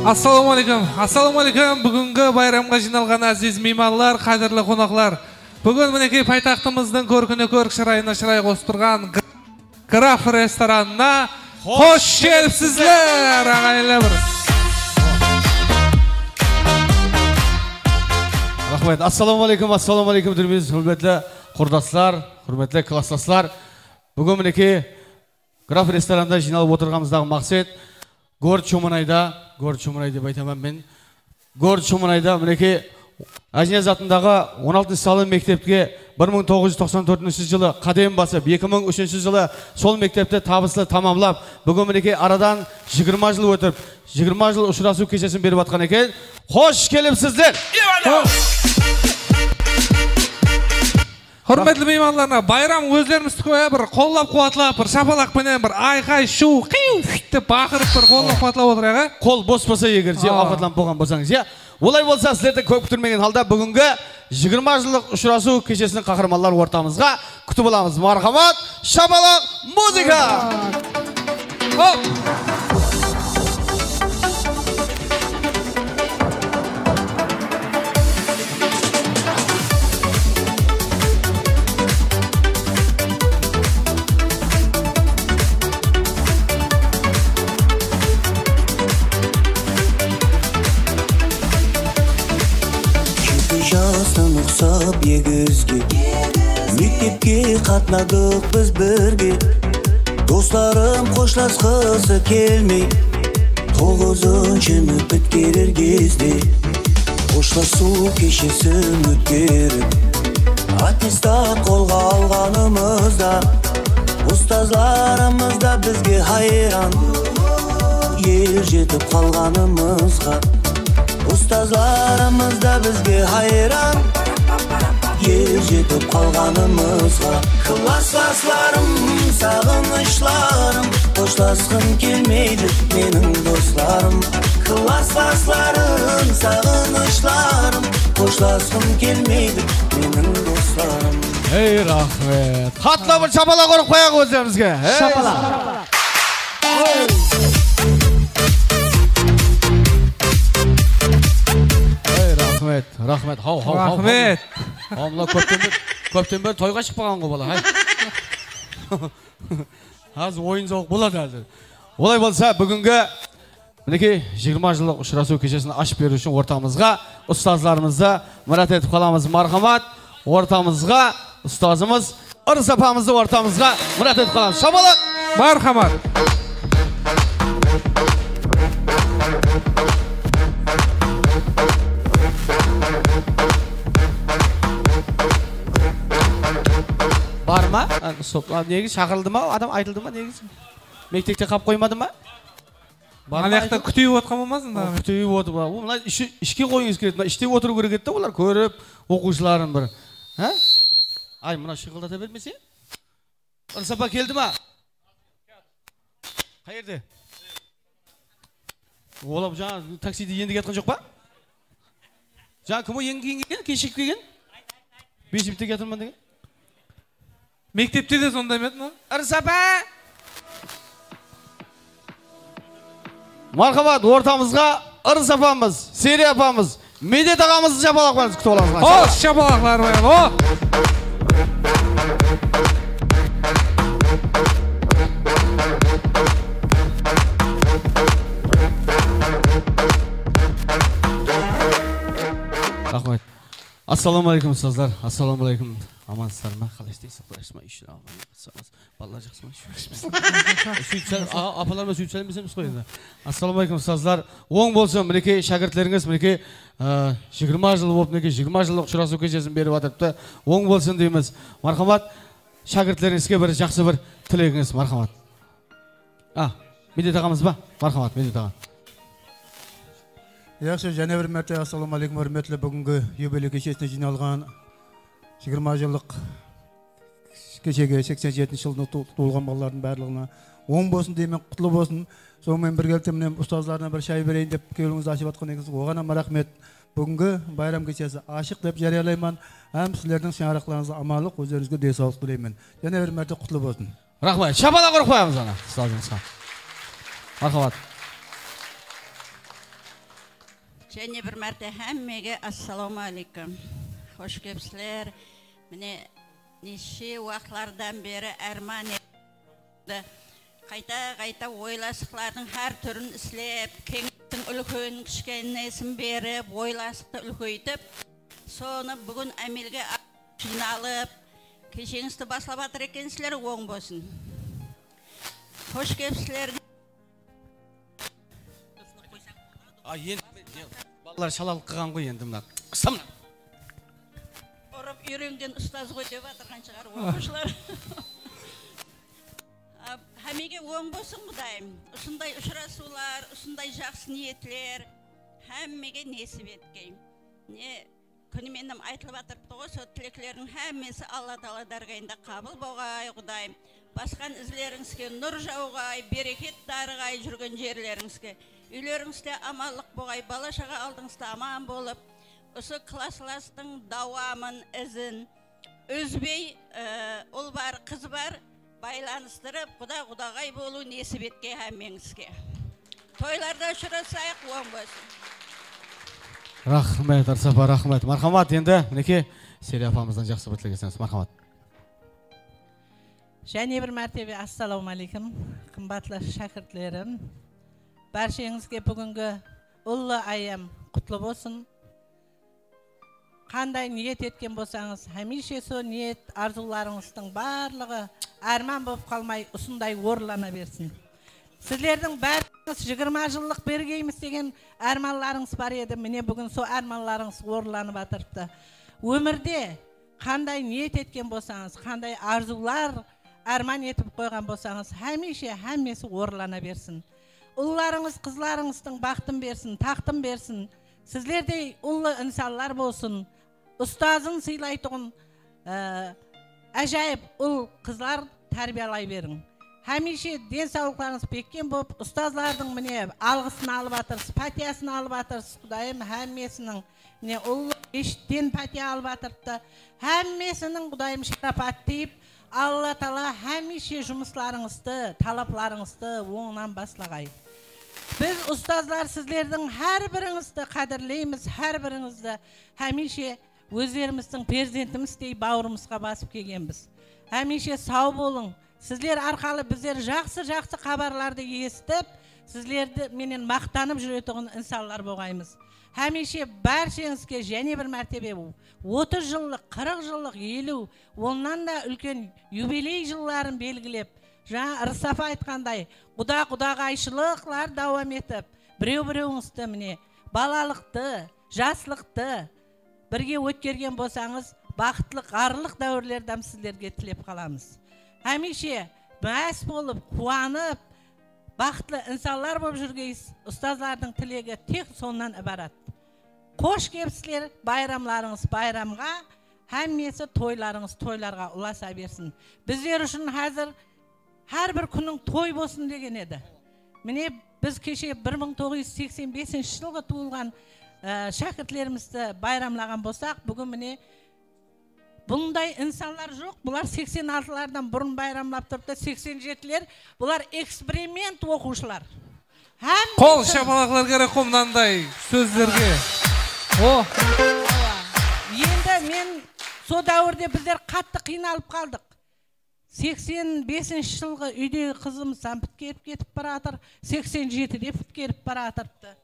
Assalamu alaikum. Бүгінгі байрамға жиналған әзіз меймандар, қадірлі қонақлар. Бүгін мінекей пайтақтымыздың көркіне көрк шырайына шырай қосып тұрған Граф ресторанына қош келіпсіздер, ағайындар. Рахмет. Ассаламу алейкум, дүрміз, құрметлі құрдастар, құрметлі класстастар. Бүгін мінекей Граф ресторанында жиналып отырғанымыздағы мақсат Город Шуманай деп айтамын мен. Город Шуманайда мінекей Әжінез атындағы 16 салы мектепке 1994 жылы қадем басып, 2003 жылы сол мектепті табысты тамамлап, бүгін мінекей арадан 20 жыл өтіп, 20 жыл ұшырасу кешесін беріп атқан екен. Қош келіпсіздер! Құрметлі меймандарына, байрам өздерімізді қоя бір қоллап қуатлап, бір шапалақпенен бір айқай, шу, қиу, деп бақырып бір қоллап қуатлап отырайға. Қол бос болса егер, афатланып болған болсаңыз. Олай болса, сіздерді көп күтірмеген халда бүгінгі 20 жылдық ұшырасу кешесінің қақырмалар ортамызға күтіп оламыз. Мархамат, шапалақ, музыка! Жастан ұқсап егізге мектепке қатнадық біз бірге, достарым қошласқысы келмей 9-ны біткерер кезде қошласу кешесін өткеріп аттестат қолға алғанымызда ұстазларымыз да бізге хайран, ер жетіп қалғанымызға. Ұстазларымыз да бізге хайран, ер жетіп қалғанымызға. Классларым, сағынышларым, қоштасқым келмейді менің достарым. Классларым, сағынышларым, қоштасқым келмейді менің достарым. Ей, рахмет. Қатла бір шапалақ ұрып қояқ өздерімізге. Шапалақ. Рахмет. Хау. Рахмет. Мына көптен бері тойға шықпаған ғой бала. Аз ойын зауық болады әзір. Олай болса, бүгінгі мінекей 20 жылдық ұшырасу кешесін ашып беру үшін ортамызға ұстазларымызды мұрат етіп қаламыз. Мархамат, ортамызға ұстазымыз Ырыс апамызды ортамызға мұрат етіп қаламыз. Шапалақ! Мархамат! Бар ма? Негіз шақырылды ма? Адам айтылды ма негіз? Мектепте қап қоймады ма? Аяқта күтейіп отқан болмасын да? Күтейіп отыр. Олар ішке қойыңыз керек. Іште отыру керек еді, олар көріп, оқушыларын бір. Ай, мына шықылдата бермесе? Ырсапа келді ма? Қайерде? Олап жаңа таксиде енді кеткен жоқ па? Жаңа кім о енді кейін келген? Кешік келген? Бесіпте кетірман деген? Мектепте де сондай ме еді? Ырсапа! Мархабат, ортамызға Ырыс апамыз, Сери апамыз, Медет ағамызды шапалақпарыңыз күтіп оламыз. О, шапалақлар баян, о! Рахмет. Ассаламу алейкум, ұстаздар. Ассаламу алейкум. Амансыздар ма? Қалай істейсің? Құдайшыма үйшін алмай. Балалар жақсы ма? Апаларыма сөйтіп сәлемдесеміз қой енді. Ассаламу алейкум, ұстаздар. Оң болсын, мінекей шәкіртлеріңіз, мінекей 20 жыл болып, мінекей 20 жылдық ұшырасу кешесін беріп атыпты. Оң болсын дейміз. Мархамат, шәкіртлеріңізге бір жақсы бір тілегіңіз, мархамат. Медет ағамыз ба? Мархамат, Медет ағам. Yaxşı, және бір мәрте ассаламу алейкум, hürmetli бүгінгі юбилей кешесіне жиналған 20 жылдық кешеге 87 жылдың туылған балалардың барлығына оң болсын деймін, құтлы болсын. Сонымен бір келтімнен ұстазларына бір шай берейін деп келуіңізді ашып атқан екенсіз. Оған рахмет. Бүгінгі байрам кешесі ашық деп жариялаймын. Hem sizlerden şarkılarınızı amalık, özlerinize de sağlık dileyim. Және bir mərtə qutlu olsun. Rahmet. Şapalaq ұрып қоямыз ана. Сау жеңіз. Мархабат. Және бір мәрте әммеге ассаламу алейкум. Хош кепсілер. Міне неше уақытлардан бері әрман етті. Қайта ойласықлардың әр түрін іслеп, кеңістің үлкенін кішкенесін беріп, ойласықты үлкейтіп, соны бүгін әмелге жиналып, кешеңізді баслап атыр екенсілер, оң болсын. Хош кепсілер. Балалар шалалық қыған ғой енді мұна. Самна! Ұрып үйренген ұстаз ғой деп атырған шығар оқушылар. Әмеге оң болсын құдайым. Ұсындай ұшырасулар, ұсындай жақсы ниетлер, әммеге несіп еткейм. Күніменім айтылып атырыпты ғой, со тілеклердің әммесі Алла Тағала дәргайында қабыл болғай құдайым. Басқан ізлеріңізге нұр жауғай, берекет дарығай жүрген жерлеріңізге. Үйлеріңізде амалық болғай, бала шаға алдыңызда аман болып, осы классластың дауамын, ізін, үзбей ұл бар, қыз бар, байланыстырып, құдағай болу несіп етке әммеңізге. Тойларда ұшырасайық, оң болсын. Рахмет, Арсапа, рахмет. Мархамат, енді, мінеке, Серия апамыздан жақсы бір тілегесіңіз. Мархамат. Және бір мәртебе ассаламу алейкум, қымбатлы шәкіртлерім. Баршаңызге бүгінгі ұлы айым құтлы болсын. Қандай ниет еткен болсаңыз, әмеше со ниет арзуларыңыздың барлығы арман болып қалмай, ұсындай орылана берсін. Сіздердің бәріңіз 20 жыллық бергейміз деген арманларыңыз бар еді. Міне бүгін со арманларыңыз орыланып атырыпты. Өмірде қандай ниет еткен болсаңыз, қандай арзулар арман етіп қойған болсаңыз, әммесі орылана берсін. Ұлларыңыз, қызларыңыздың бақтын берсін, тақтын берсін. Сіздердей ұлы инсанлар болсын. Ұстазын сыйлайтұғын әжайып ұл қызлар тәрбиялай берің. Әмеше денсаулықтарыңыз беккен болып, ұстазлардың міне алғысын алып атырсыз, пәтиясын алып атырсыз. Құдайым әммесінің ұлы ештен пәтия алып атырыпты. Әммесінің құдайым шарапат дейіп, Алла Тағала әмеше жұмысларыңызды, талапларыңызды оңынан баслағай. Біз ұстазлар сіздердің әр біріңізді қадірлейміз, әр біріңізді әмеше өздеріміздің перзентіміздей бауырымызға басып келгенбіз. Әмеше сау болың. Сіздер арқалы біздер жақсы хабарларды естіп, сіздерді менен мақтанып жүретұғын инсанлар болғаймыз. Әмеше баршаңызге және бір мәртебе 30 жыллық, 40 жыллық, 50, оннан да үлкен юбилей жылларын белгілеп, жаңа Рысафа айтқандай, құдағайшылықлар дауам етіп, біреу-біреуіңізді міне балалықты, жаслықты бірге өткерген болсаңыз, бақытлық, арлық дәуірлерден сіздерге тілеп қаламыз. Әмеше мәс болып, қуанып, бақытлы инсанлар болып жүргейсіз, ұстазлардың тілегі тек соннан ібарат. Қош кепсілер, байрамларыңыз байрамға, әммесі тойларыңыз тойларға ұласа берсін. Біздер үшін қазір әр бір күнің той болсын деген еді. Міне біз кеше 1985 жылғы туылған шәкіртлерімізді байрамлаған болсақ, бүгін міне бұндай инсанлар жоқ. Бұлар 86-лардан бұрын байрамлап тұрды, 87-лер. Бұлар эксперимент оқушылар. Қол шапалақлар керек қомнандай сөздерге. Енді мен со дәуірде біздер қатты қиналып қалдық. 85 жылғы үйде қызымыздан біткеріп кетіп баратыр, 87-де біткеріп баратырды.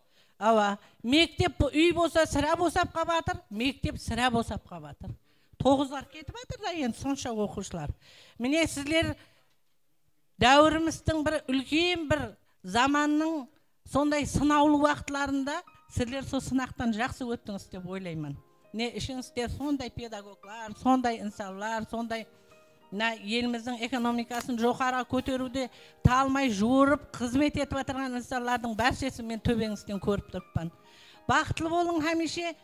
Мектеп үй болса сірә босап қабатыр, мектеп сірә босап қабатыр. 9-лар кетіп атыр да енді сонша оқушылар. Міне сіздер дәуіріміздің бір үлкен бір заманның сондай сынаулы уақытларында сіздер сол сынақтан жақсы өттіңіз деп ойлаймын. Не ішіңізде сондай педагоглар, сондай инсанлар, сондай еліміздің экономикасын жоғары көтеруде талмай жуырып қызмет етіп отырған инсанлардың баршасын мен төбеңізден көріп тұрмын. Бақытлы болың әмеше.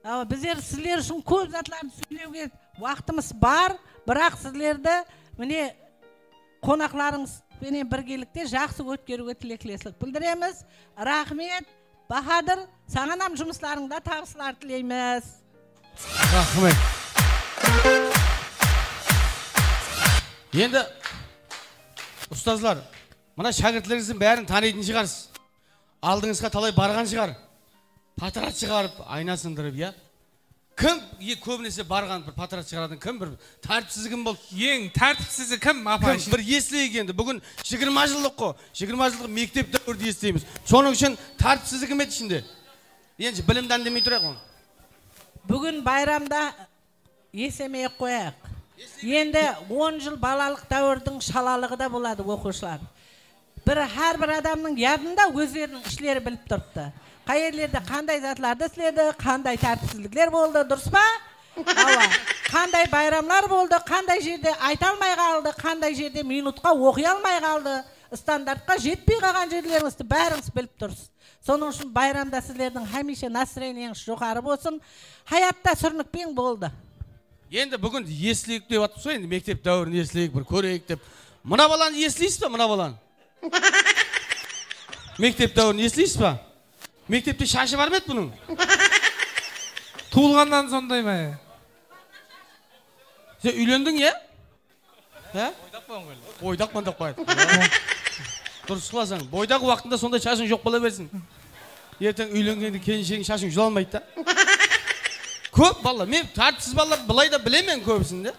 Біздер сіздер үшін көп затларды сөйлеуге уақытымыз бар, бірақ сіздерді міне қонақларыңызбен біргелікте жақсы өткеруге тілектестік білдіреміз. Рахмет, Бахадыр, сағанам жұмысларыңда табыстар тілейміз. Рахмет. Енді ұстазлар, мына шәкіртлеріңіздің бәрін танитын шығарсыз. Алдыңызға талай барған шығар. патрат шығарып, айна сындырып, я? Кім көбінесе барған бір патрат шығаратын кім бір тәртіпсіз кім болды? Ең тәртіпсізі кім, апа? Бір естілейік енді. Бүгін 20 жылдық қой. 20 жылдық мектеп дәуірді естейміз. Соның үшін тәртіпсізі кім еді ішінде? Енді білімден демей тұрайық оны. Бүгін байрамда есемей қояқ. Енді 10 жыл балалық дәуірдің шалалығы да болады оқушылар. Әр бір адамның ядында өздерінің ішлері біліп тұрыпты. Қай жерлерде қандай затларды істеді, қандай тәртіпсіздіктер болды, дұрыс па? Қандай байрамлар болды, қандай жерде айта алмай қалды, қандай жерде минутқа оқи алмай қалды, стандартқа жетпей қалған жерлеріңізді бәріңіз біліп тұрсыз. Соның үшін байрамда сіздердің хәмеше настроениеңіз жоғары болсын, хаятта сүрінікпен болды. Енді бүгін естілейік деп атып сол, енді мектеп дәуірін естілейік, бір көрейік деп. Мына баланы естілейсіз ба, мына баланы? Мектеп дәуірін естілейсіз ба? Мектепте шашы бар ма еді бұның? Туылғаннан сондай ма? Сен үйлендің, е? Бойдақ мандақ байды. Дұрыс қыласаң, бойдағы уақытында сондай шашың жоқ бола берсін. Ертең үйленгенде келіншегің шашың жұламайды да. Көп балалар, мен тәртіпсіз балалар былай да білемен көбісін де.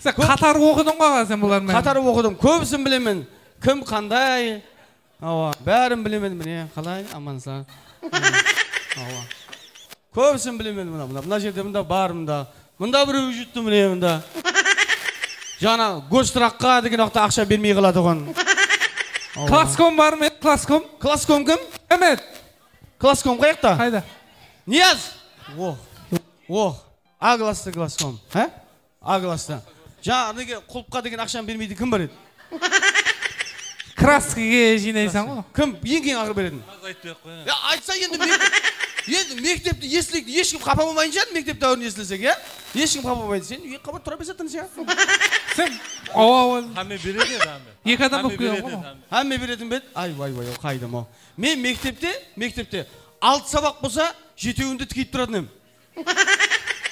Сен қатар оқыдың ғой сен бұлармен? Қатар оқыдым, көбісін білемен. Кім қандай? Бәрін білемен, міне, қалай, амансың. Көбісін білемен мына жерде мұнда бар мұнда біреу жүтті міне мұнда. Жаңа гостыраққа деген уақытта ақша бермей қалады оған. Класском бар ма? Класском? Класском кім? Әмет. Класском қаяқта? Қайда? Нияз. А класты класском. А класты. Жаңа құлыпқа деген ақшаны бермейді кім бар еді? Краскіге жинайсың ғой? Кім? Ең кейін ақыр беретін? Айтса енді мектепті естілік, ешкім қапа болмайын жады мектеп дәуірін естілсек, е? Ешкім қапа болмайды. Сен үй қабат тұра бесеттің сен? Сен, ауа Хәме береді еді, хәме. Екі адам болып келген ғой? Хәме беретін бет? Ай, қайдым о. Мен мектепте 6 сабақ болса, 7-інде тікейіп тұратын ем.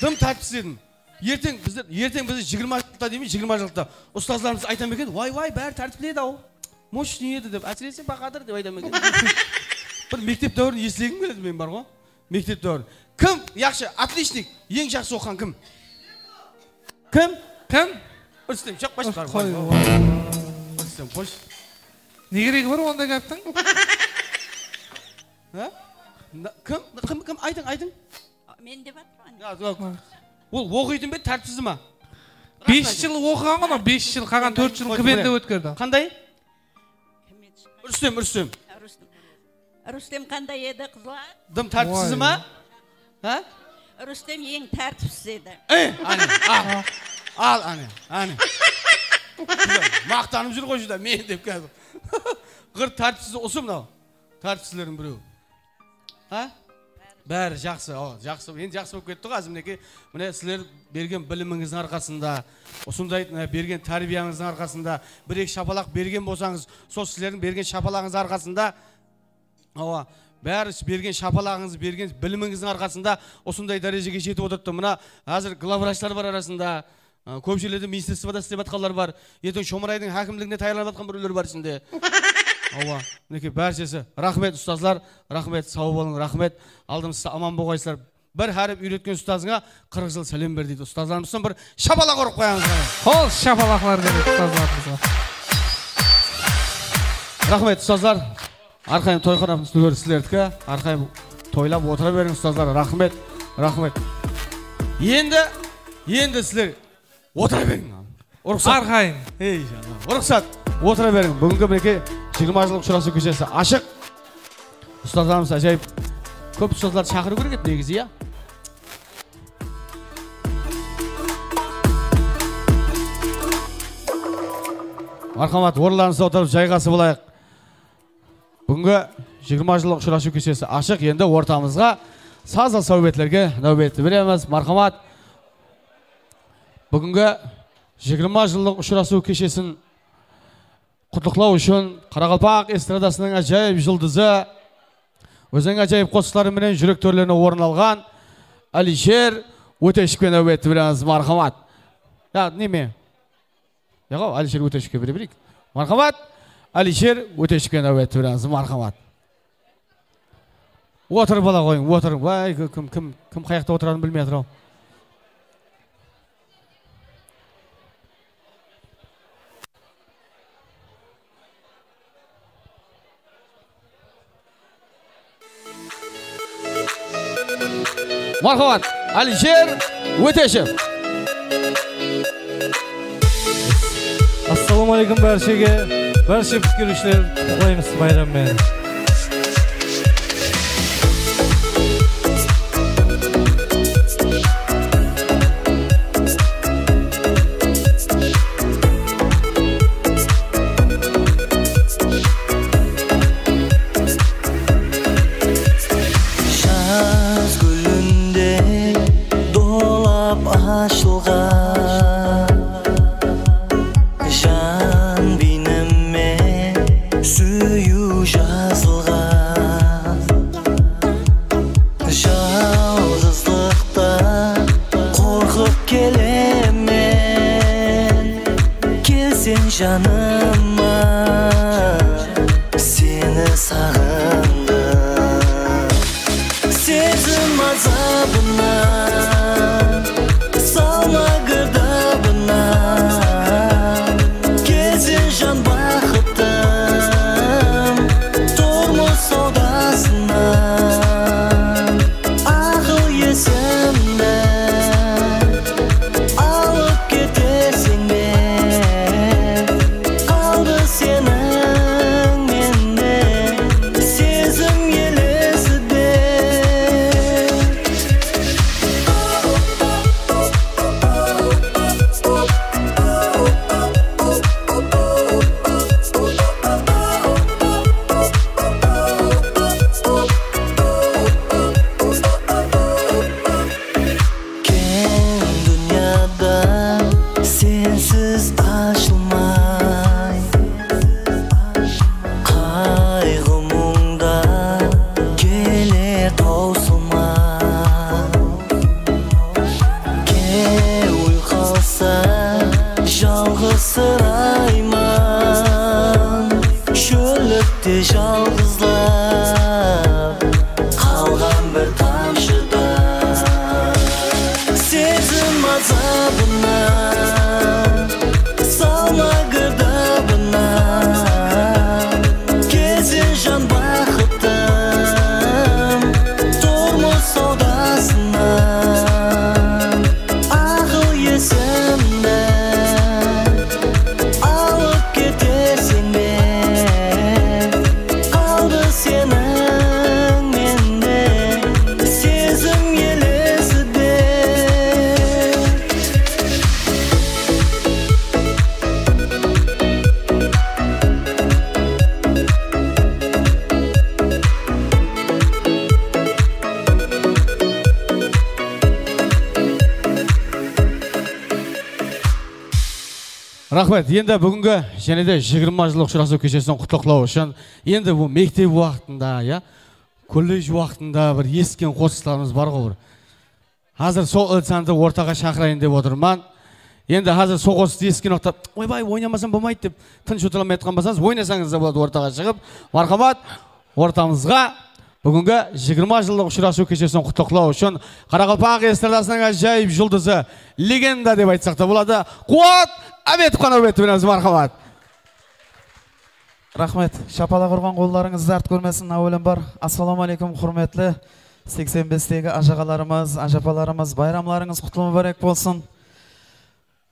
Дым тәртіпсіз едім. Ертең бізді 20 жылықта деймін, 20 жылықта. Ұстазларымыз айтам екен, вай, бәрі тәртіпледі ау. Мощный еді деп, әсіресе бақадыр деп айтам екен. Бір мектеп дәуірін естілегім келеді мен бар ғой. Мектеп дәуірін. Кім? Яқшы, отличник. Ең жақсы оққан кім? Кім? Үрістем, шақ баш бар. Үрістем, қош. Не керегі бар ондай кәптің? Кім? Айтың? Мен деп атпан. Ол оқитын бе тәртіпсіз ма? 5 жыл оқыған ғой, 5 жыл қалған 4 жыл кібенде өткерді. Қандай? Үрістем. Рүстем қандай еді қызлар? Дым тәртіпсіз ма? Рүстем ең тәртіпсіз еді. Ал, ане. Мақтанып жүр ғой жүда, мен деп кәді. Ғыр тәртіпсіз осы мынау. Тәртіпсізлердің біреу. Бәрі жақсы. Енді жақсы болып кетті ғой әзімнеке. Міне сілер берген біліміңіздің арқасында, осындай берген тәрбияңыздың арқасында, бір-екі шапалақ берген болсаңыз, сол сілердің берген шапалағыңыз арқасында, бәрі берген шапалағыңыз, берген біліміңіздің арқасында осындай дәрежеге жетіп отырыпты. Мына әзір главврачлар бар арасында, көп жерлерде министрлікте істеп жатқандар бар. Ертең Шомырайдың хакімдігіне таярланып жатқан біреулер бар ішінде. Мінекей бәршесі. Рахмет ұстазлар, рахмет, сау болың, рахмет. Алдымызда аман болғайсыздар. Бір әріп үйреткен ұстазыңа 40 жыл сәлем бер дейді. Ұстаздарымыздың бір шапалақ ұрып қоямыз. Қол шапалақлар береді ұстаздарымызға. Рахмет ұстаздар. Арқайым тойханамыз түгер сілердікі. Арқайым тойлап отыра берің ұстаздар. Рахмет. Енді сілер отыра берің. Арқайым. Ұрықсат. Отыра берің. Бүгінгі мінекей 20 жылық ұшырасу көшесі ашық. Ұстаздарымыз әжайып. Көп ұстаздар шақыру керек еді негізі, я? Мархамат, орындарыңызда отырып жайғасы болайық. Бүгінгі 20 жылық ұшырасу көшесі ашық. Енді ортамызға саза сәубетлерге нәубетті береміз. Мархамат, бүгінгі 20 жылық ұшырасу көшесін құттықтау үшін Қарақалпақ эстрадасының әжайып жұлдызы, өзінің әжайып қосыларымен жүрек төрлеріне орын алған Алишер Өтешевке нәубетті береміз. Мархамат. Неме? Алишер Өтешевке берейік. Мархамат, Алишер Өтешевке нәубетті береміз. Мархамат. Otur bala koyun, otur. Vay, kim kayakta oturanı bilmeyedir o. Marhamat, Alisher Öteşev. Assalomu alaykum barchaga. Barcha fikirishlar qutlaymiz bayram bilan. Canıma seni sağındım, sezim azabına, salma gırdabına, gezin can bakıttım, turmuş sodasına, akıl yesimden alıp gidersin жалғызлап қалған бір тамшыда сезім азабына салма гырдабына кезен жан бақыттым тұрмыс саудасына ақыл есімді алып кетерсің Рахмет, енді бүгінгі және де 20 жылдық ұшырасу кешесін құттықтау үшін енді бұл мектеп уақытында, колледж уақытында бір ескен қосыстарымыз бар ғой. Қазір сол үлсанды ортаға шақырайын деп отырман. Енді қазір сол қосысты ескен уақытта, ойбай, ойнамасам болмайды деп тыныш отырмай айтқан болсаңыз, ойнасаңыз да болады ортаға шығып. Мархамат, ортамызға бүгінгі 20 жылдық ұшырасу кешесін құттықтау үшін Қарақалпақ эстрадасының ажайып жұлдызы, легенда деп айтсақ та болады. Қуат Әбетов қанабетовпен мархамат. Рахмет. Шапала құрған қолдарыңызды арт көрмесін әуелім бар. Ассаламу алейкум, құрметлі 85-тегі ажағаларымыз, ажапаларымыз, байрамларыңыз құтлы мүбәрек болсын.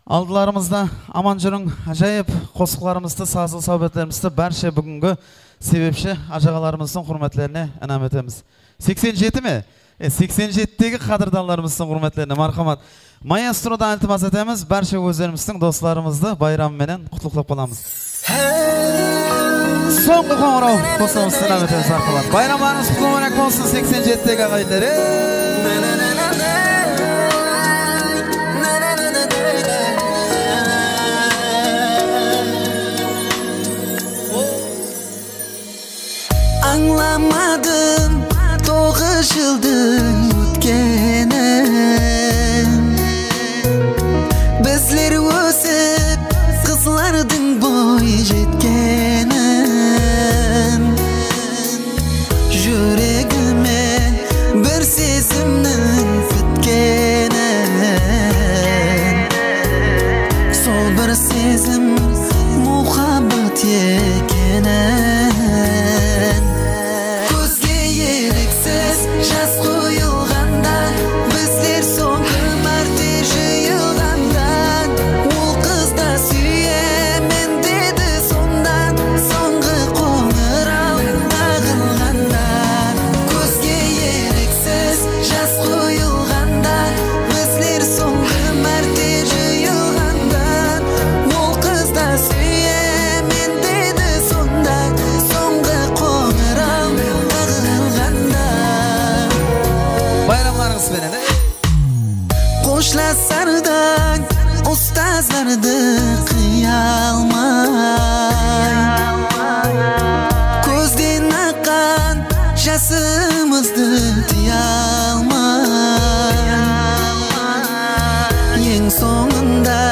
Алдыларымызда аман жүрің, ажайып қосықларымызды, сазыл саубеттерімізді бәрше бүгінгі себепші ажағаларымыздың құрметлеріне әнәм етеміз. 87 ме? 87-тегі қадырдаларымыздың құрметлеріне мархамат. Маэстродан ілтимас етеміз, бәрше өздеріміздің достарымызды байрамменен құтлықтап қаламыз. Соңғы қоңырау қосылымыз сәлем етеміз мархамат. Байрамlarınız құтлы мүбәрек болсын 87-тегі ағайындары. Anlamadım 9 yıldır ötkenin Bizler ösüp kızlardın boy jetkenin Yüreğime umut ekenen Көзге еріксіз жас құйылғанда Біздер соңғы мәрте жиылғанда Ол қызда сүйемін деді сондан Соңғы қоңырау ағылғанда Көзге еріксіз жас құйылғанда Біздер соңғы мәрте жиылғанда Ол қызда сүйемін деді сондан Соңғы қоңырау ағылғанда Bayramlarınız benim. Qo'shlasardan ustozlarni qiyalmay Ko'zdan aqqan jasimizni tiyalmay Eng so'ngida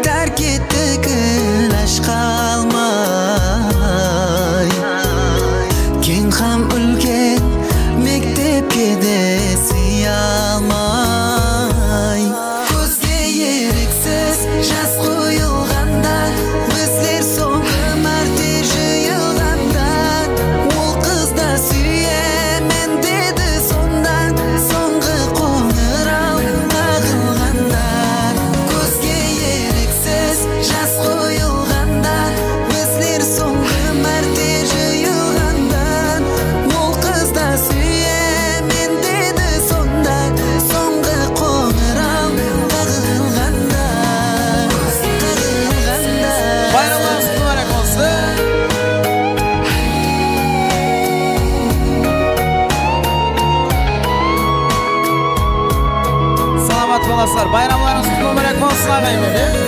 tark etdik ilash qalmay Keng ham ulkan mektepga desiyalmay Ko'zga eriksiz jas qo'yilganda Bizlar so'nggi marta jiyilganda Ol qizda suyaman dedi sondan So'nggi qo'ng'irov aqilganda Ko'zga eriksiz jas qo'yilganda Bizlar so'nggi marta jiyilganda Ol qizda suyaman dedi sondan So'nggi qo'ng'irov aqilganda Bayramlarınız mübarek olsun. Selamat olasılar. Bayramlarınız mübarek olsun ağabeyim benim.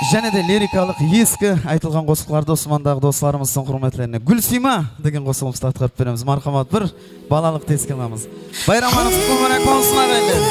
Және де лирикалық ескі айтылған қосықларды Османдағы достарымыздың құрметлеріне Гүлсима деген қосылымызды атқарып береміз. Мархамат бір балалық теске аламыз. Байрамыңыз мүбәрәк болсын ағайындар.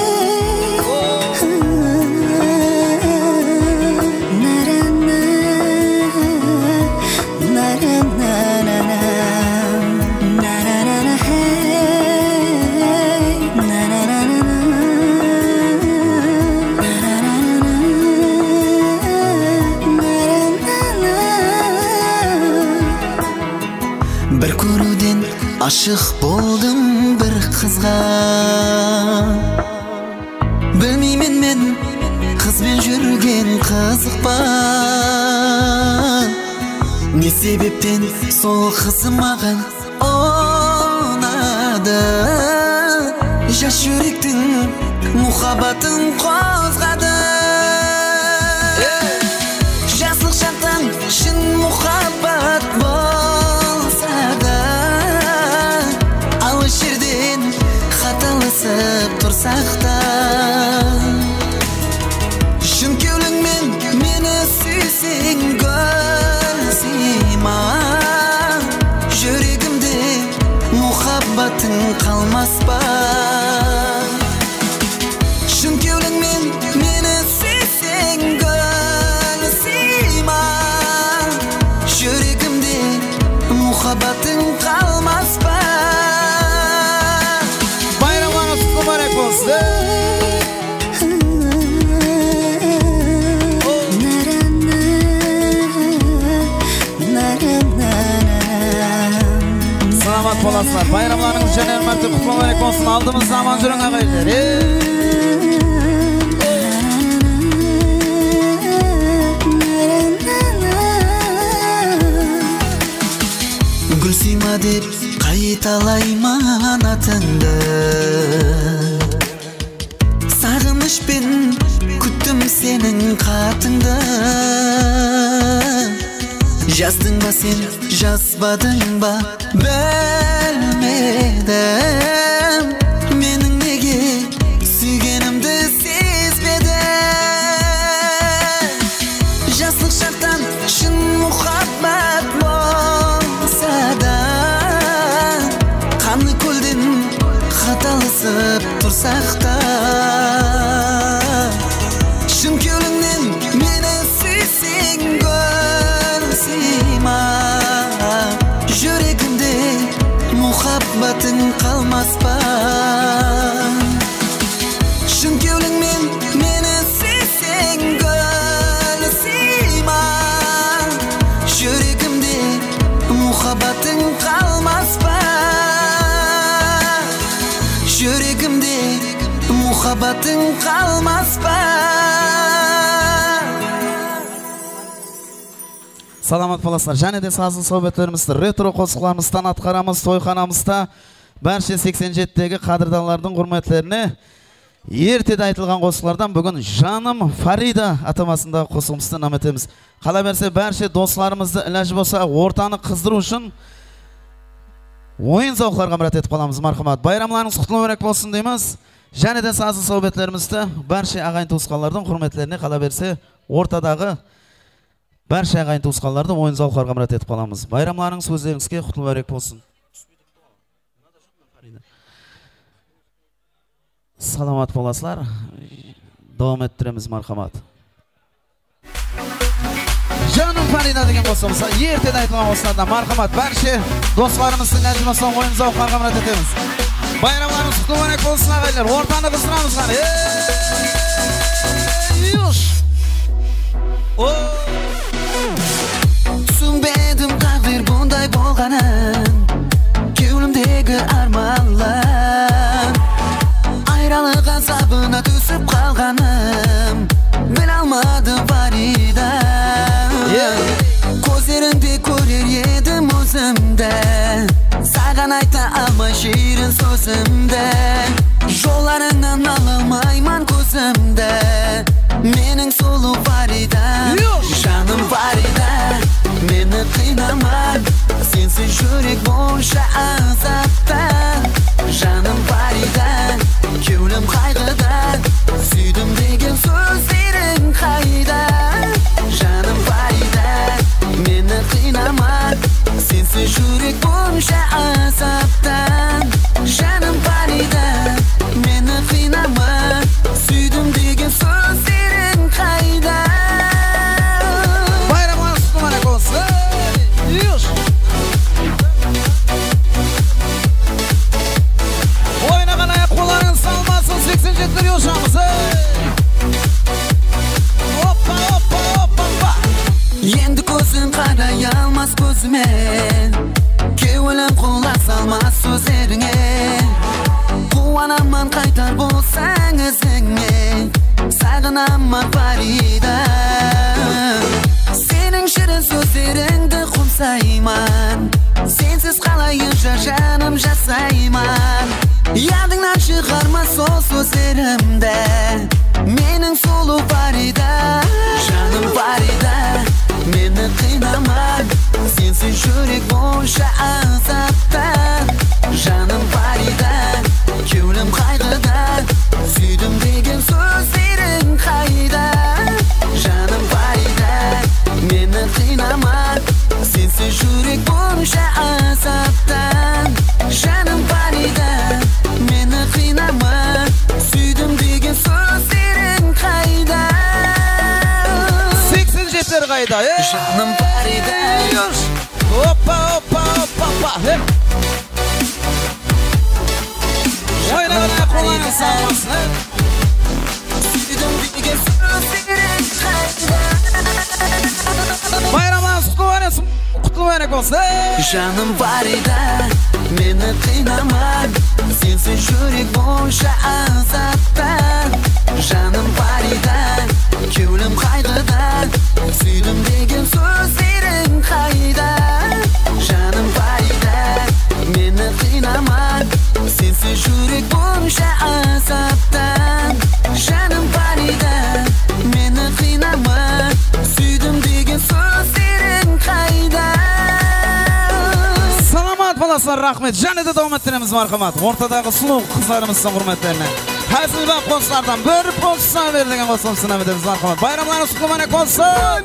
Bir ko'ruvdan aşık boldum bir qizga Bilmeymen men qizben yurgen qiziqpa Ne sebepten sol qizim mağan onadı Yaş yürektin muhabbatin qozg'adi Jasliq shaqdan shin muhabbat Alışırdın xatalasıp tursak da Şun kölüngmen meni süyseng Gülsima Yüregimde muhabbatin kalmas ba Şun kölüngmen meni süyseng Gülsima Yüregimde muhabbatin kalmas ba Mübarek olsun. Selamat olasılar. Bayramlarınız және hürmetli kutlu mübarek olsun. Aldığımız zaman жүрің ağaylar. Gülsima deb qaytalayman atыңды Sağınışpен күттім сенің қатыңды Жаздың ба сен, жазбадың ба білмедім Менің неге сүйгенімді сезбедім Жаслық шақтан шын мұхаббат болса да Қаны көлден қаталысып тұрсақ та Шын көліңнен мені muhabbating qalmas ba? Salamat bolasizlar. Және де сазын sohbetlerimizde, retro qo'shiqlarimizdan atqaramiz, to'yxonamizda barcha 87dagi qadrdonlarning hurmatlarini erteda aytilgan qo'shiqlardan bugun Жаным Farida atamasida qo'shig'imizdan namoyon etamiz. Qolaversa barcha do'stlarimizni iloji bo'lsa o'rtani qizdiruv uchun o'yin zavqlarga murat etib qolamiz. Marhamat. Bayramlaringiz qutlug' bo'lak bo'lsin deymiz. Және de sazın sohbetlerimizde barcha ag'ayn to'sqanlarning hurmatlarini qolaversa o'rtadagi barcha ag'ayn to'sqanlarni o'yin zavqlarga murat etib qolamiz. Bayramlaringiz o'zlaringizga qutlug' bo'lak bo'lsin. Salamat bolasizlar. Davom ettiramiz, marhamat. Жаным Farida degan qo'shiqimiz, ertada aytilgan qo'shiqlardan marhamat. Barcha do'stlarimizning najmason o'yin zavqlarga murat etamiz. Bayramlarimiz qutlug' bo'lak bo'lsin ag'aylar. O'rtani qizdiramiz qani. Yush. Tushunmadim taqdir bunday bo'lganin, ko'nglimdagi armonlar ayriliq azobina tusib qolganim, bilolmadim Farida. Ko'zlaringda ko'rar edim o'zimda, sаған ayta olmay shirin so'zimda, yo'llaringdan ololmayman ko'zimda, mening sulu Farida. Жаным Farida, meni qiynama, sensiz yurak bo'lsa azobda. Жаным Farida, ko'nglim qayg'ida, suydim degan so'zlaring qayda? Жаным Farida, meni qiynama, sensiz yurak bo'lsa azobda. Жаным Farida, meni qiynama, suydim degan so'zlaring qayda? Bayramlarınız qutlug' bo'lak bo'lsin. Yush. Oynagan ayak qo'llaringiz salmasin, 87 yoshamiz. Hoppa hoppa hoppa. Endi ko'zim qaray olmas ko'zime, ko'nglim quloq solmas so'zlaringga. Quvanaman qaytar bo'lsang izingga, sag'inaman Farida. Sening shirin so'zlaringda qumsayman, sensiz qalay yashashim jasayman. Yodingdan chiqarma so'zlarimda, mening sulu Farida. Жаным Farida, meni qiynama, sensiz yurak bo'lsa azobda. Жаным Farida, ko'nglim qayg'ida, suydim degan so'zlaring qayda? Жаным Farida, meni qiynama, sensiz yurak bo'lsa azobda. Жаным Farida, meni qiynama, suydim degan so'zlaring qayda? 87'ler qayda. Жаным Farida, Hoppa hoppa hoppa hoppa. Oynagan ayak qo'llaringiz salmasin. suydim degan so'zlaring qayda? Bayramlarınız qutlug' bo'lak bo'lsin. Жаным Farida, meni qiynama, sensiz yurak bo'lsa azobda. Жаным Farida, ko'nglim qayg'ida, suydim degan so'zlaring qayda? Жаным Farida, meni qiynama, sensiz yurak bo'lsa azobda. Жаным Farida, meni qiynama, suydim degan so'zlaring qayda? Salamat bolasizlar, rahmet. Және de davom ettiramiz, marhamat. O'rtadagi suluv qizlarimizning hurmatlarini hazilbab qo'shiqlardan bir qo'shiqni berilgan qo'shiqni sinab marhamat. Bayramlaringiz qutlug' bo'lak bo'lsin.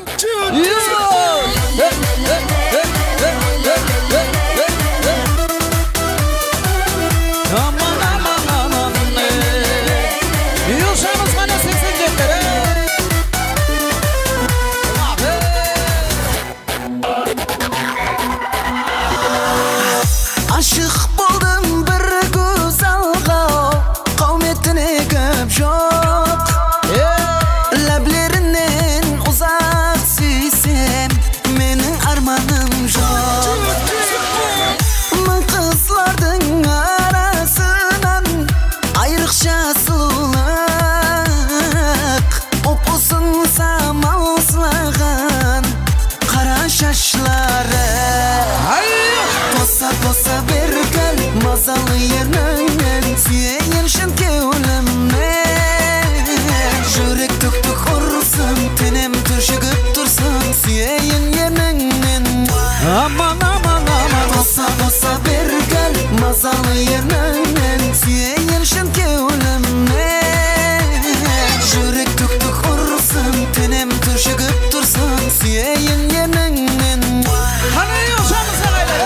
Aman aman aman. Yoshamiz mana 87'ler. Aşık buldum bir güzelga, kavmetine köp çok. Lablerinden uzak süysem, menin armanım tursan süyeyin yeningden. Qani yo'shamiz ag'aylar.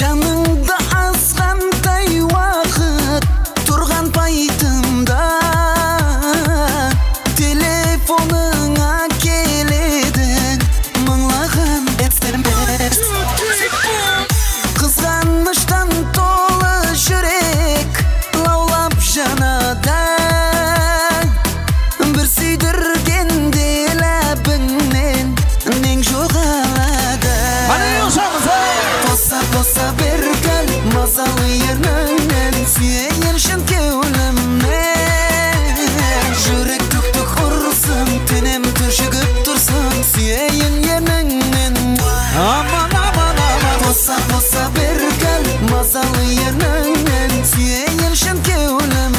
Жаныңда азғандай уақыт тұрған пайтымда телефоныңа келеді мыңлаған SMS. Қызғаныштан толы жүрек лаулап жанады, бір сүйдіргенде ләбіңнен нең жоғалады. Tosa bir gel masalı yerinen süyeyin şın kevlimden. Jürek tuk tuk ursun tenem turşugıp tursun süyeyin yerinen. Aman aman aman. Tosa bir gel masalı yerinen süyeyin şın kevlimden.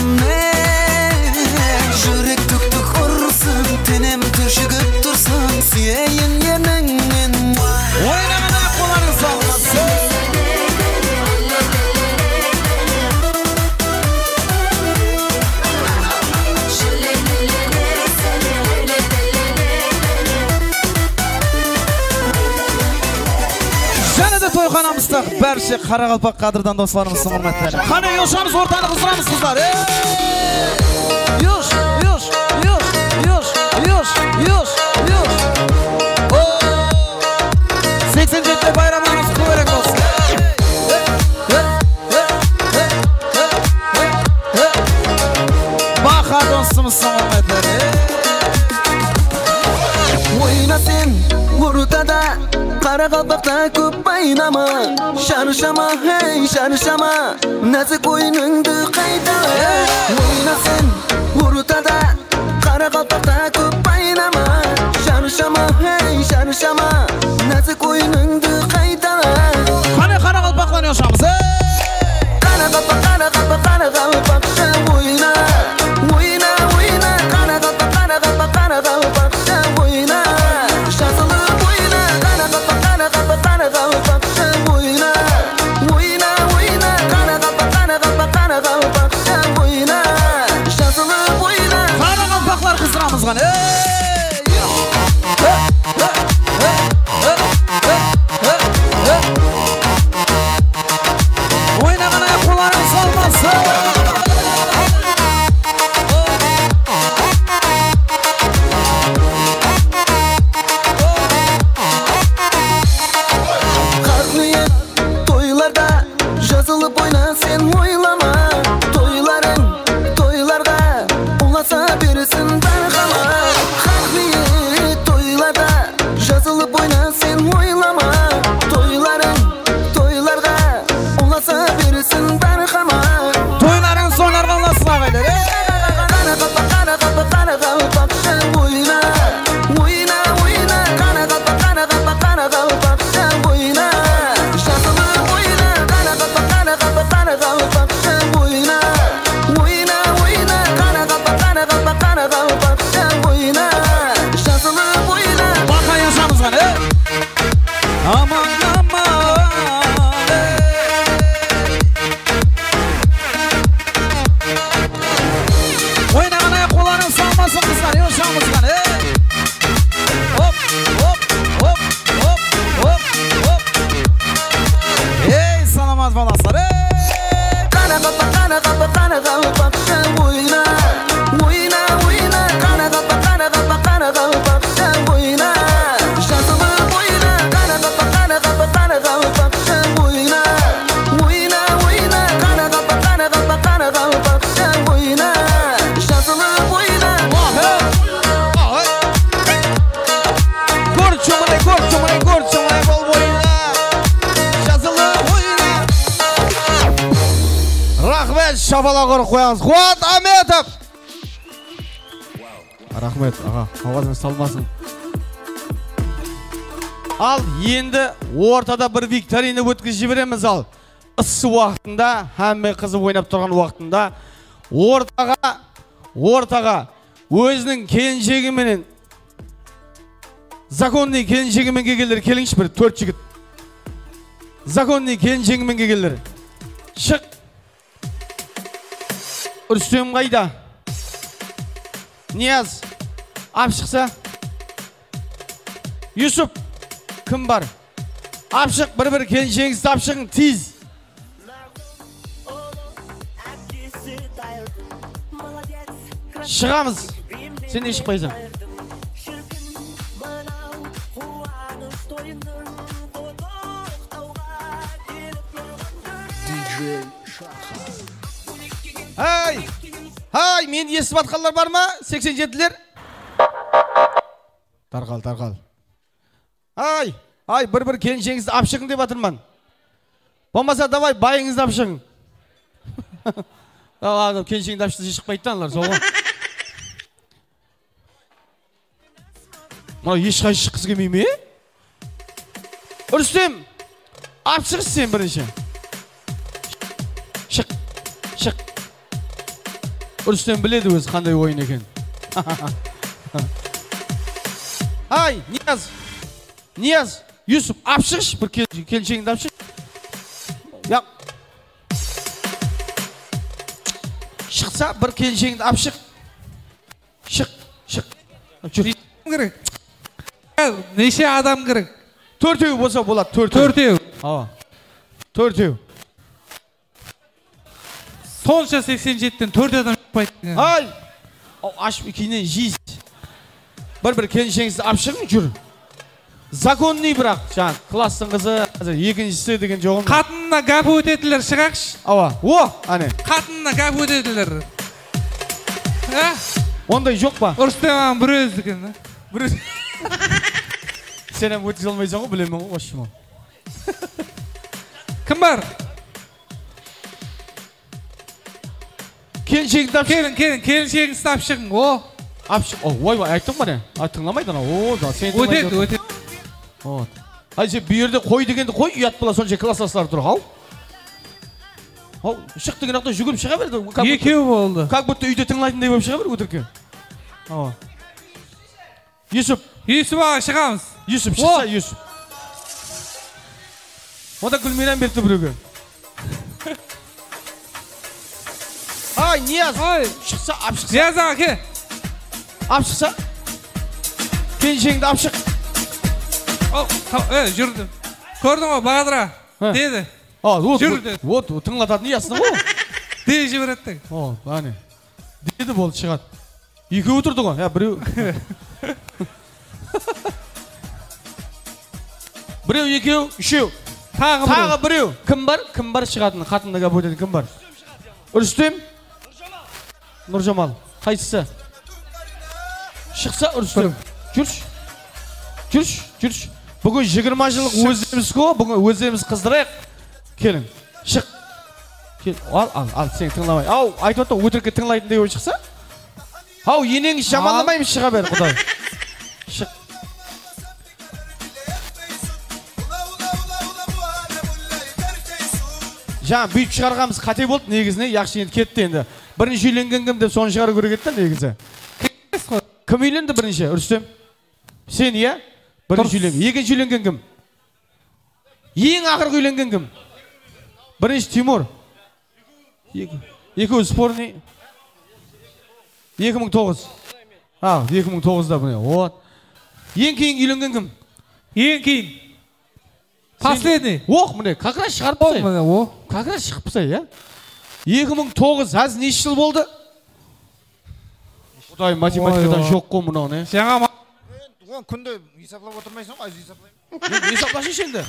Jürek tuk tuk ursun tenem turşugıp tursun süyeyin yerinen. Oynamana kulağını salmasın. Toyxonamizda barcha Qaraqalpoq qadrdon do'stlarimizning hurmatlari. Qani yo'shamiz o'rtani qizdiramiz qizlar. Yosh, yosh, yosh, yosh, yosh, yosh, yosh. 87 bayramlarimiz qulaylik olsun. Baqa do'stimizning hurmatlari. Oyna sen o'rtada Qaraqalpoqda ko'p baynama, sharshama hey sharshama, nazik o'yiningni qayta. Oyna sen o'rtada Qaraqalpoqda ko'p baynama, sharshama hey sharshama, nazik o'yiningni qayta. Qani Qaraqalpoqdan yoshamiz. Qaraqalpoq Qaraqalpoq Qaraqalpoq o'yna, o'yna, o'yna, Qaraqalpoq Qaraqalpoq Qaraqalpoq o'yna. Qaraqalpoqlar qizdiramiz qani. O'ynamana qo'llaring solmasin. Toylarda yazılıp oyna sen oylama, toylarda olasa birisin dargalar. Hakliye toylarda yazılıp oyna sen oylama, toylarda olasa birisin dargalar. Toyların sonlarga olasın ağaylar. Qaraqalpoq Qaraqalpoq Qaraqalpoq oyna, oyna, oyna, Qaraqalpoq Qaraqalpoq Qaraqalpoq oyna. Baqa yoshamiz qani. Aman aman. O'ynamana qo'llaring solmasin qizlar, yoshamiz qani. Hop, hop, hop, hop, hop, hop. Ey salomat bolaslar. Qaraqalpoq Qaraqalpoq Qaraqalpoq o'yna, o'yna, o'yna, Qaraqalpoq Qaraqalpoq Qaraqalpoq o'yna. Shazilib o'yna, Qaraqalpoq Qaraqalpoq Qaraqalpoq o'yna, o'yna, o'yna, Qaraqalpoq Qaraqalpoq Qaraqalpoq o'yna. Shazilib o'yna. Gor cho'mray bol bo'yna. Shazilib o'yna. Rahmat, shapaloq urib qo'yamiz. Quvvat Ahmetov. Rahmat, aha, ovozini solmasin. Ал енді ортада бір викторина өткізіп жібереміз ал. Ыссы уақытында, әмме қызы ойнап тұрған уақытында ортаға өзінің келіншегіменен законный келіншегімен келгендер келіңші бір 4 жігіт. Законный келіншегімен келгендер. Шық. Рүстем қайда? Нияз. Ап шықса. Юсуп. Кім бар? Ап шық, бір келіншегіңізді ап шығың, тез. Шығамыз. Сен не шықпайсың? Ай, мен естіп атқандар бар ма? 87-лер? Тарқал. Ай, бір келіншегіңізді ап шығың деп атырман. Болмаса давай байыңызды ап шығың. Келіншегіңді ап шығың шықпайды танылар, сол ғой. Мына ешқай шыққыз келмей ме? Рүстем, ап шығыз сен бірінші. Шық. Рүстем біледі өз қандай ойын екен. Ай, Нияз, Юсуп, ап шығыш, бір келіншегіңді ап шығ. Шықса, бір келіншегіңді ап шығ. Шық. Керек. Неше адам керек? 4 болса болады, 4. Төртеу. Сонша 87-тен 4 адам шықпайды. Ай, ашып кейінен жейіз. Бір келіншегіңізді ап шығың жүр. Законный бірақ, жаңа класстың қызы, екіншісі деген жоғын. Қатынына гәп өтетілер шығақшы. Ане. Қатынына гәп өтетілер. Ондай жоқ па? Ұрыстеман бір өздікен. Сен әм өткіз алмайсың ғой, білемін ғой,ошым ол. Кім бар? Келіншегіңді ап шығың. Келіншегіңізді ап шығың. Ап шығың. Ой, айттың ба не? Тыңламайды ана. Өтеді. Ай, сен бүйерде қой дегенді қой, ұят бола сонша классастар тұр, ау? Шық деген ақта жүгіріп шыға берді. Екеу болды. Как будто үйде тыңлайтындай болып шыға берді өтірке. Юсуп аға шығамыз. Юсуп шықса, Юсуп. Ода Гүлмиран берді біреуге. Ай, Нияз. Шықса, ап шықса. Нияз аға, ке. Ап шықса. Келіншегіңді ап шық. Жүрді. Көрдің ғой, бағадыра. Деді. Жүрді. Тыңлататын ясың ғой. Дей жібереттің. Ане. Деді болды шығады. Екеу тұрды ғой. Біреу. Біреу, екеу, үшеу. Тағы біреу. Кім бар шығатын? Қатында ғап өтеді кім бар? Рүстем? Нұржамал. Қайсысы? Шықса Рүстем. Жүрш. Бүгін 20 жылық өздеріміз қо, бүгін өздеріміз қыздырайық. Келің, шық. Ал, сен тыңламай. Ау, айтып отыр, өтірікке тыңлайтын деп шықса? Ау, енеңіз жаманламаймыз шыға бер, құдай. Шық. Жаңа бүйтіп шығарғамыз қате болды, негізіне яқшы енді кетті енді. Бірінші үйленген кім деп соны шығару керек етті, негізі. Кім үйленді бірінші, Рүстем? Сен, иә? Бірінші үйленген. Екінші үйленген кім? Ең ақырғы үйленген кім? Бірінші Тимур. Екеуі спорный. 2009. 2009-да бұне. Ең кейін үйленген кім? Ең кейін. Последний. Міне, как раз шығарып бұсай. Как раз шығып бұсай, иә? 2009, әз неше жыл болды? Құдай математикадан жоқ қой мұнау, не? Жаңа күнде есаплап отырмайсың ғой, айыз есаплайын. Есаплашы енді.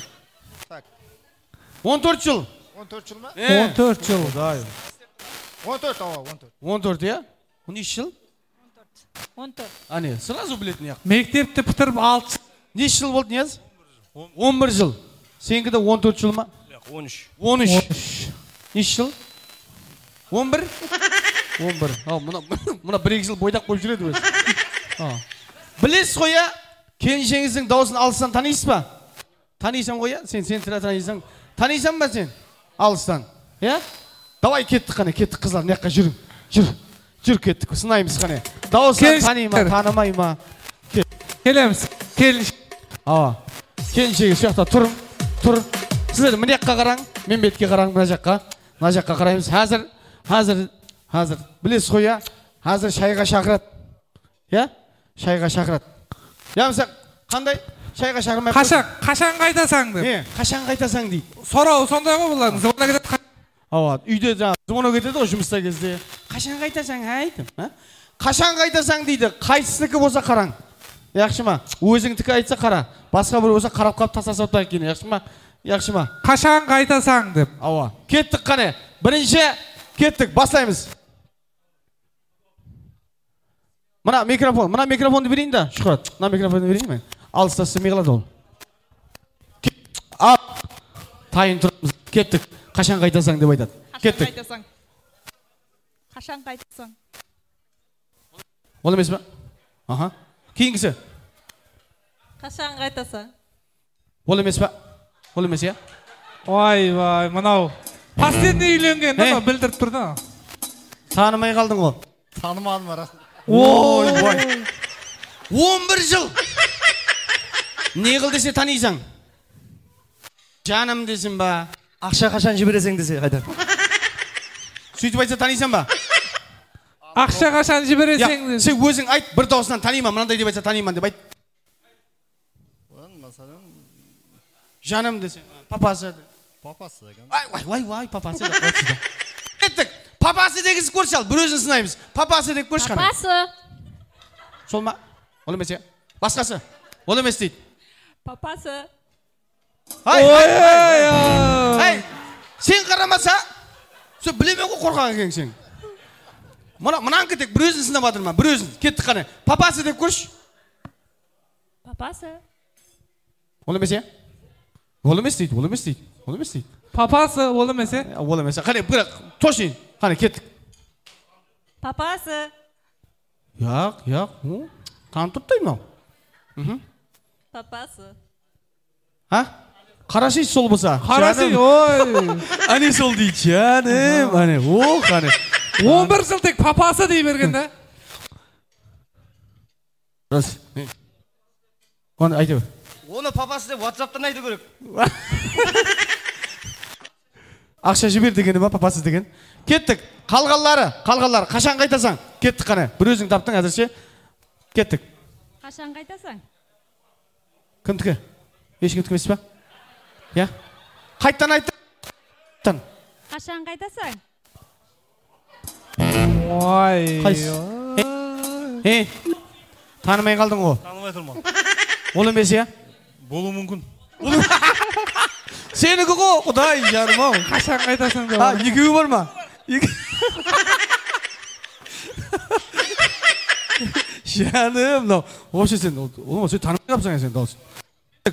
14 жыл. 14 жыл ма? 14 жыл. 14, иә? 13 жыл? 14. Ане, сразу білетін яқ. Мектепті бітіріп 6 жыл. Неше жыл болды, Нияз? 11 жыл. Сенгі де 14 жыл ма? 13. 13. Неше жыл? 11? 11. Мұна 1-2 жыл бойдақ қойып жүреді өз. Білесіз ғой, келіншеңіздің дауысын алыстан танисыз ба? Танисың ғой, сен сірә танисың. Танисың ба сен? Алыстан. Иә? Давай кеттік қане, кеттік қызлар, мына жаққа жүр. Жүр кеттік, сынаймыз қане. Дауыстан тани ма, танымай ма? Келеміз. Келіншегі şu жақта тұр. Сіздер мына жаққа қараң, мен бетке қараң, мына жаққа. Мына жаққа қараймыз. Қазір. Білесіз ғой, я? Қазір шайға шақырады. Я? Шайға шақырады. Я мысалы, қандай? Шайға шақырмай. Қашан қайтасаң деп. Қашан қайтасаң дейді. Сұрау сондай ғой бұлардың. Звонок кетеді. Үйде жаңа звонок кетеді ғой жұмыста кезде. Қашан қайтасаң айтым, Қашан қайтасаң дейді. Қайсысынікі болса қараң. Яқшы ма? Өзіңдікі айтса қара. Басқа бір болса қарап қалып тастаса оттай екен. Яқшы ма? Қашан қайтасаң деп. Кеттік қане. Бірінші кеттік, бастаймыз. Мына микрофонды берейін да, Шұқырат. Мына микрофонды берейін мен. Алыста сымей қалады ол. Тайын тұрмыз. Кеттік. Қашан қайтасаң деп айтады. Кеттік. Қашан қайтасаң. Ол емес па? Кейінгісі. Қашан қайтасаң. Ол емес па? Ол емес, я? Вай, мынау. Последний үйленген, білдіріп тұрды. Танымай қалдың ғой. Танымадым арасын. Ой, 11 жыл. Не қыл десе танисың? Жаным десін ба? Ақша қашан жібересің десе қайда? Сөйтіп айтса танисың ба? Ақша қашан жібересің десе. Сен өзің айт, бір дауысынан таниман, мынандай деп айтса таниман деп айт. Жаным десең, папасы. Папасы деген. Вай, папасы. Кеттік, папасы дегізіп көрші ал, бір өзін сынаймыз. Папасы деп көрші қана. Папасы. Сол ма? Ол емес, басқасы. Ол емес дейді. Папасы. Сен қарамаса, білемен ғой қорқақ екен сен. Мұнан кеттік, бір өзін сынап адыр ма? Бір өзін, кеттік қане. Папасы деп көрші. Папасы. Ол емес, Ол емес дейді. Папасы, ол емес, Ол емес. Қане, бірақ, тошын. Қане, кеттік. Папасы. Яқ. Танып тұрдай мау. Папасы. Қараши сол болса. Қараши, ой. Ане сол дейді, жаным. Ане, қане. 11 жыл тек папасы дей берген да. Оны айтып. Оны папасы деп WhatsApp-тан айту керек. Ақша жібер дегені ма, папасы деген. Кеттік. Қалғалары, қашан қайтасаң? Кеттік қане. Бір өзің таптың әзірше. Кеттік. Қашан қайтасаң? Кімдікі? Ешкімдікі емес па? Я? Қайттан айттың. Қашан қайтасаң? Ой. Танымай қалдың ғой. Танымай тұрман. Ол емес, я? Болу мүмкін. Сенікі ғой, құдай жаным ау. Қашан қайтасаң деп. Екеуі бар ма? Жаным, вообще сен танымай қапсың сен дауыс.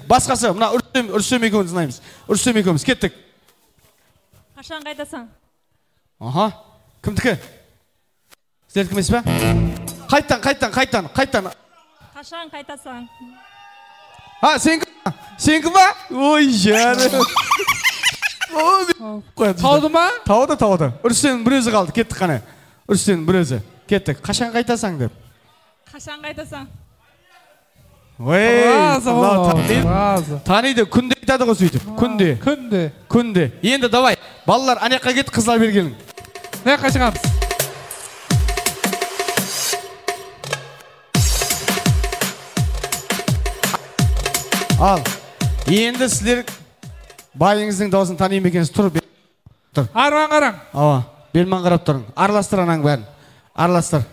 Басқасы, мына Үрсем екеуін сынаймыз. Үрсем екеуіміз, кеттік. Қашан қайтасаң? Кімдікі? Сіздердікі емес па? Қайттан. Қашан қайтасаң? Сенікі ба? Ой, жаным. Тауды ма? Тауды. Үрсенің бір өзі қалды, кеттік қане. Үрсенің бір өзі. Кеттік. Қашан қайтасаң деп. Қашан қайтасаң? Таниды, күнде айтады ғой сөйтіп. Күнде. Енді давай, балалар, анаққа кет, қызлар бергенің. Не қашығамыз? Ал, енді сілер байыңыздың дауысын танайым екенсіз, тұр. Арман қараң. Белман қарап тұрың. Араластыр анаң бәрін. Араластыр.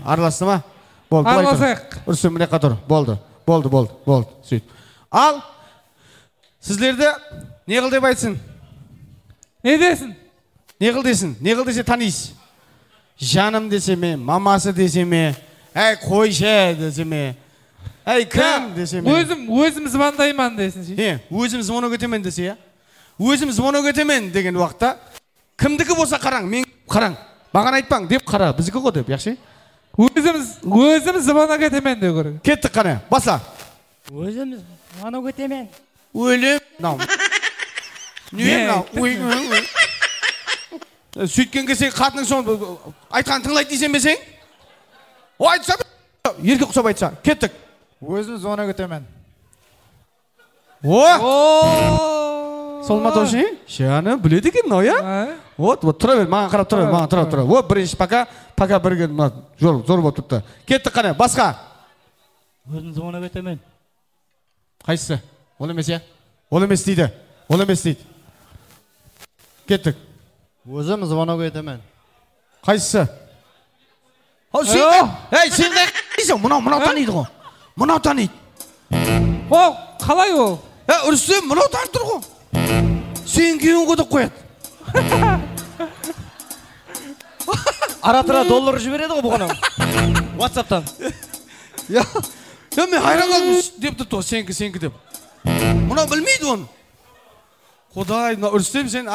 Араласты ма? Араласайық. Үрсен міне қатыр. Болды. Сөйт. Ал, сіздерді не қыл деп айтсын? Не десін? Не қыл десе танисыз. Жаным десе ме, мамасы десе ме, қойшы десе ме, кім десе ме. Өзім звондайман десін. Өзім звонок етемен десе, я? Өзім звонок етемен деген уақытта, кімдікі болса қараң, мен қараң. Маған айтпаң деп қара, біздікі ғой деп, яқшы? Өзім звонок етемен деп көрі. Кеттік қане, баса. Өзім звонок етемен. өлем мынау не мынау сөйткен кезде қатының соң айтқанын тыңдайды дейсен бе сен айтса еркек ұқсап айтса кеттік өзім звонок етемін. сол ма тоже шаны біледі екен мынау я вот тұра бер маған қарап тұра бер маған тұра вот бірінші пока бірге зор болып тұрыпты кеттік қане басқа өзім звонок етемін. қайсысы ол емес я ол емес дейді кеттік Өзім звонок етемін. қайсысы сен қайсың мынау таниды ғой мынау таниды Ол қалай ол? Рүстем мынау танып тұр ғой сен күйеуің ғой деп қояды Ара-тұра доллар жібереді ғой бұған WhatsApp'тан. мен хайран қалдым деп тұрды ғой сенікі деп мынау білмейді оны құдай мынау Рүстем сен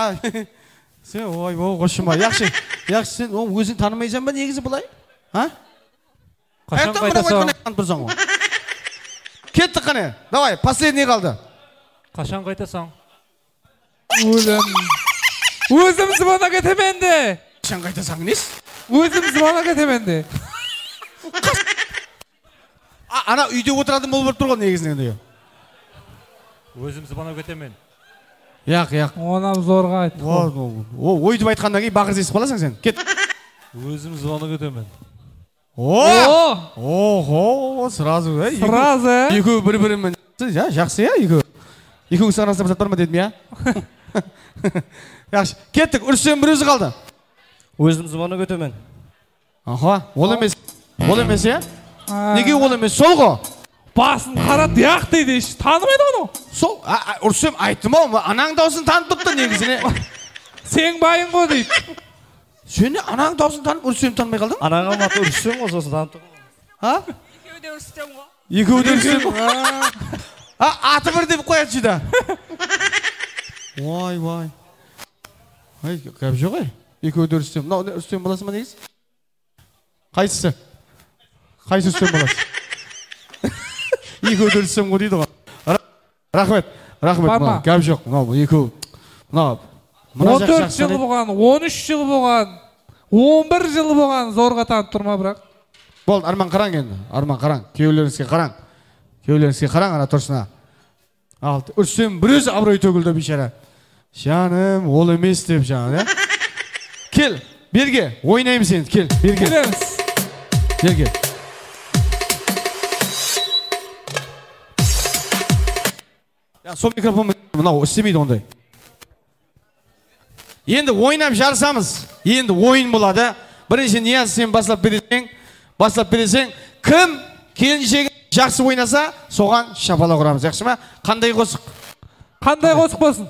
сен ой қошыма яқшы сен өзің танымайсың ба негізі бұлай Қашан қайтасың? Кеттік қане давай последний қалды Қашан қайтасың? Өзім звонок етемін де. Қашан қайтасың несі? Өзім звонок етемін де. Ана үйде отыратын болып тұр ғой негізінен. Өзім звонок етемін. Яқ. Онам зорға айт. Ойдып айтқаннан кейін бақыр зесіп қаласың сен. Кет. Өзім звонок етемін. Сразу. Екеуі бір-бірімен. Жақсы я екеуі. Екеуі сағанасына басат бар ма дедім я? Яқшы. Кеттік, Рүстем бір өзі қалды. Өзім звонок етемін. Ол емес я? Неге ол емес? Сол ғой? Басын қарат яқ дейді, танымайды оны. Сол, Рүстем айттым ау, анаң даусын танып тұпты негізіне. Сен байың ғой дейді. Сені анаң даусын танып, Рүстем танымай қалдың? Анаң алматы Рүстем ғой, сосын танып тұр. Екеуі де Рүстем ғой. Аты бір деп қояды жүйді. Вай. Қап жоқ ай. Екеуі де Рүстем. Мынау Рүстем боласы ма негіз? Қайсысы Рүстем боласы? Екеуі де Рүстем ғой дейді ғой. Рахмет. Қап жоқ. Мынау екеуі. 14 жыл болған, 13 жыл болған, 11 жыл болған зорға танып тұрма бірақ. Болды, Арман қараң енді. Арман қараң. Кеулеріңізге қараң ана тұрсына. Рүстем бір өзі абырой төгілді бейшара. Жаным, ол емес деп жаңа. Кел, берге, ойнаймыз енді. Кел, берге. Берге. Сол микрофон мынау істемейді ондай. Енді ойнап жарысамыз. Енді ойын болады. Бірінші Нияз сен баслап бересең, кім келіншегі жақсы ойнаса, соған шапалақ ұрамыз. Жақсы ма? Қандай қосық? Қандай қосық болсын?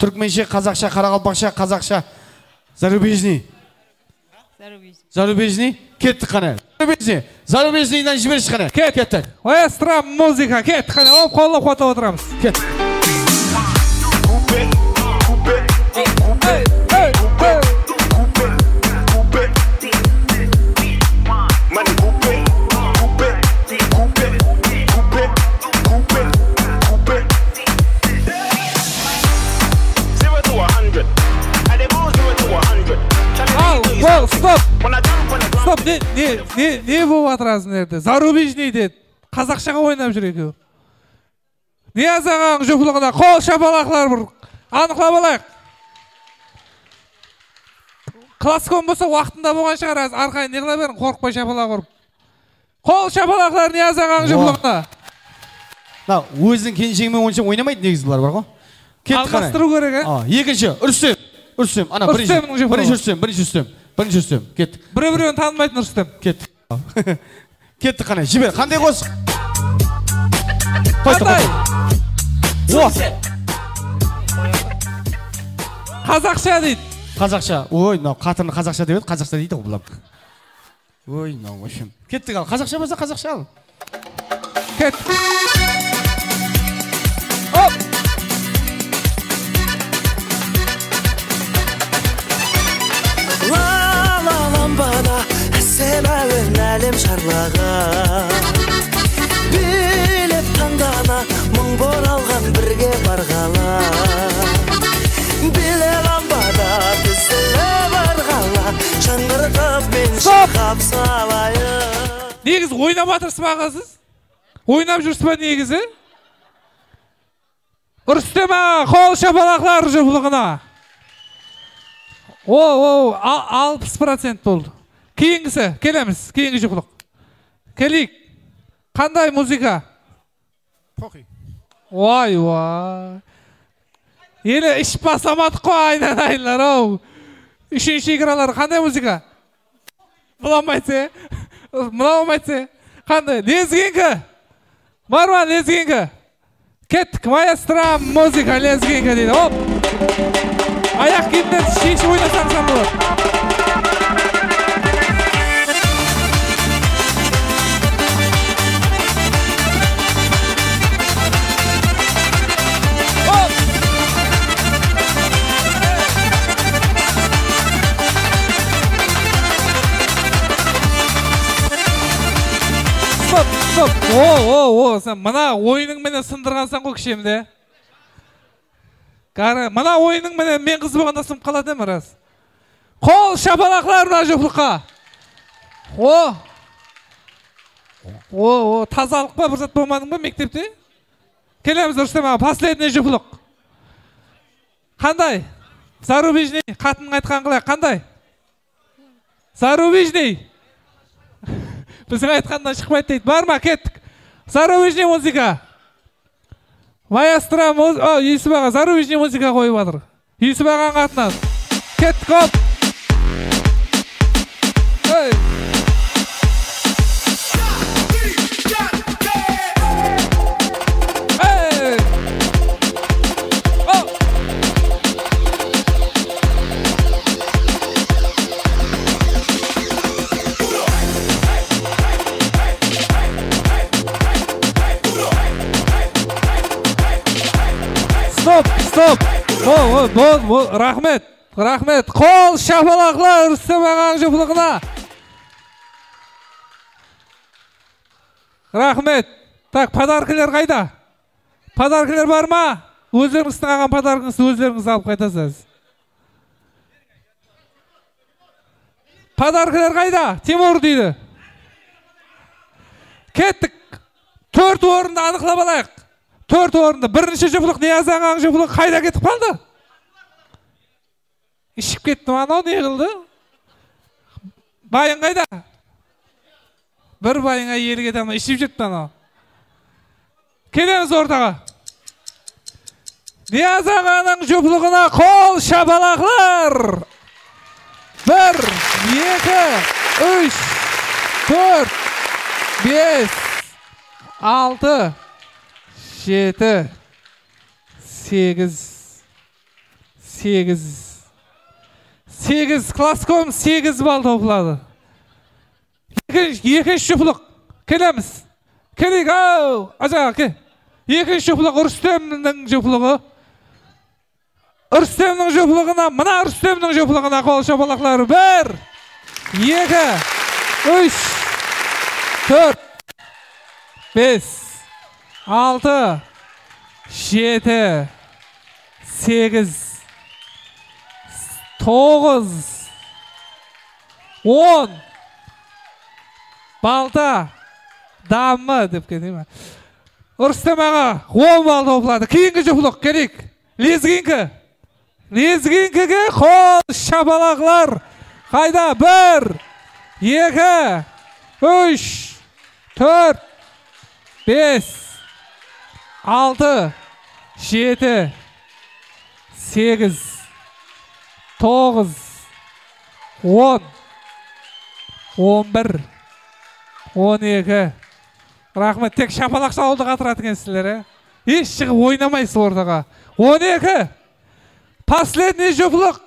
Түркменше, қазақша, қарақалпақша, қазақша, зарубежный. Зарубежный? Кеттік қане. Зарубежныйдан жіберіш қане. Кеттік. Эстра музыка, кеттік қане. Оп, қолып қота отырамыз. Кеттік. Стоп, не болып атырасың деді? Зарубежный деді. Қазақшаға ойнап жүр екеу. Нияз ағаң жүпілігіне қол шапалақлар бір анықлап алайық. Классикон болса уақытында болған шығар, арқайын неғыла берін, қорықпай шапалақ ұрып. Қол шапалақлар Нияз ағаң жүпілігіне. Өзінің келіншегімен онша ойнамайды негізі бұлар бар ғой. Алмастыру керек, екінші, Рүстем. Ана бірінші Рүстем. Кеттік. Біреу-біреуін танымайтын Рүстем. Кеттік қане, жібер. Қандай қосық? Қандай? Қазақша дейді. Қазақша. Ой, мынау қатырны қазақша деп еді, қазақша дейді ғой бұлар. Ой, мынау өшім. Кеттік ал. Қазақша болса қазақша ал. Кеттік. Sen әуен әлем шарлаға Билеп таңдана Мың боралған бірге ойлап салайын. Негіз ойнап атырсыз ба сіз? Ойнап жүрсіз ба негізі? Рүстем аға, қол шапалақлар жұлдығына. 60% болды. Кейінгісі, келеміз, кейінгі жұлдық. Келейік. Қандай музыка? Тоқи. Вай. Елі іш басамадық қой айналар ау. Үшінші игралар қандай музыка? Мұламайтсы. Қандай? Лезгингі. Бар ма лезгингі? Кеттік, маэстро музыка лезгингі дейді. Оп. Аяқ киімден шешіп ойнасаңсан болады. Сен мына ойының менен сындырғансан ғой кішемде. Мына ойының менен мен қыз болғанда сынып қалады ме рас? Қол шапалақлар мына жұлдыққа. Тазалық па, бір зат болмадың ба мектепте? Келеміз Рүстем аға, последний жұлдық. Қандай? Зарубежный, қатының айтқан қылай, қандай? Зарубежный. Біздің айтқандан шықпайды дейді. Бар ма, кеттік. Зарубежный музыка. Маэстро музыка. Юсіп аға, зарубежный музыка қойып жатыр. Юсіп ағаның атынан. Кеттік, оп. Стоп. Рахмет. Қол шапалақлар Рүстем ағаның жұлдығына. Рахмет. Так, подаркілер қайда? Подаркілер бар ма? Өздеріңіздің аған подаркіңізді өздеріңіз алып қайтасыз. Подаркілер қайда? Тимур дейді. Кеттік. 4 орынды анықлап алайық. 4 орынды. Бірінші жұлдық Нияз ағаның жұлдығы қайда кетіп қалды? Ішіп кетті ма, анау не қылды? Байың қайда? Бір байыңа елі кетті ма, ішіп жетті анау. Келеміз ортаға. Нияз ағаның жұлдығына қол шапалақлар. 1, 2, 3, 4, 5, 6, 7, 8 классиком 8 бал топлады. Екінші жұлдық. Келеміз. Келейік, ау. Ажаға, ке. Екінші жұлдық Рүстемнің жұлдығы. Рүстемнің жұлдығына, мына Рүстемнің жұлдығына қол шапалақлары. 1, 2, 3, 4, 5, 6, 7, 8, 9, 10. Балта. Дамы деп кетейін. Рүстем аға 10 бал топлады. Кейінгі жұлдық керек. Лезгинкі. Лезгинкіге қол шапалақлар. Қайда? 1, 2, 3, 4, 5, 6, 7, 8, 9, 10, 11, 12. Рахмет, тек шапалақ шауылды қатырады екенсіздер. Еш шығып ойнамайсыз ортаға. 12. Последний жұлдық.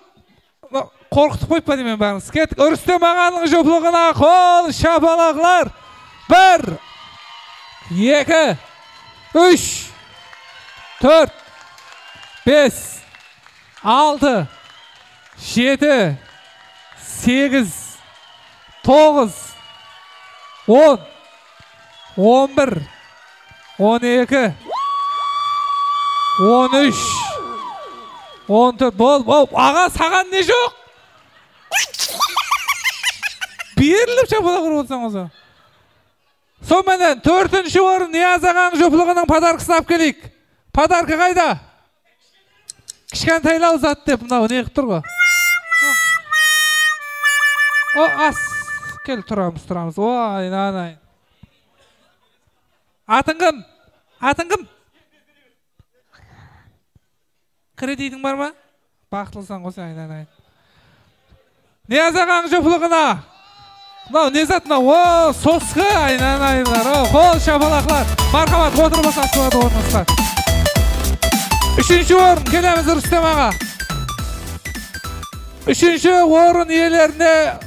Қорқытып қойып па демен бағыңыз. Кеттік. Рүстем ағаның жұлдығына қол шапалақлар. 1, 2, 3, 4, 5, 6, 7, 8, 9, 10, 11, 12, 13, 14. Бол, аға саған не жоқ? berilip çapala kırıp otsanız o. Son menden 4-nji orun Niyaz ağanın jopluğunun padarkısını alып kelik. Padarkı kayda? Kişkentayla uzat dep mına ne qıp turgo? O as kel turamız. Vay nanay. Atın kim? Atın kim? Kreditin var mı? Baktılsan qo'sang nanay. Niyaz ağanın jopluğuna. Ne zatına? O soskı aynanaylar. O kol şapalaklar. Marhamat oturup asasıladı ornunuzlar. 3-nji orun kelemiz Rüstem ağa. 3-nji orun iyelerine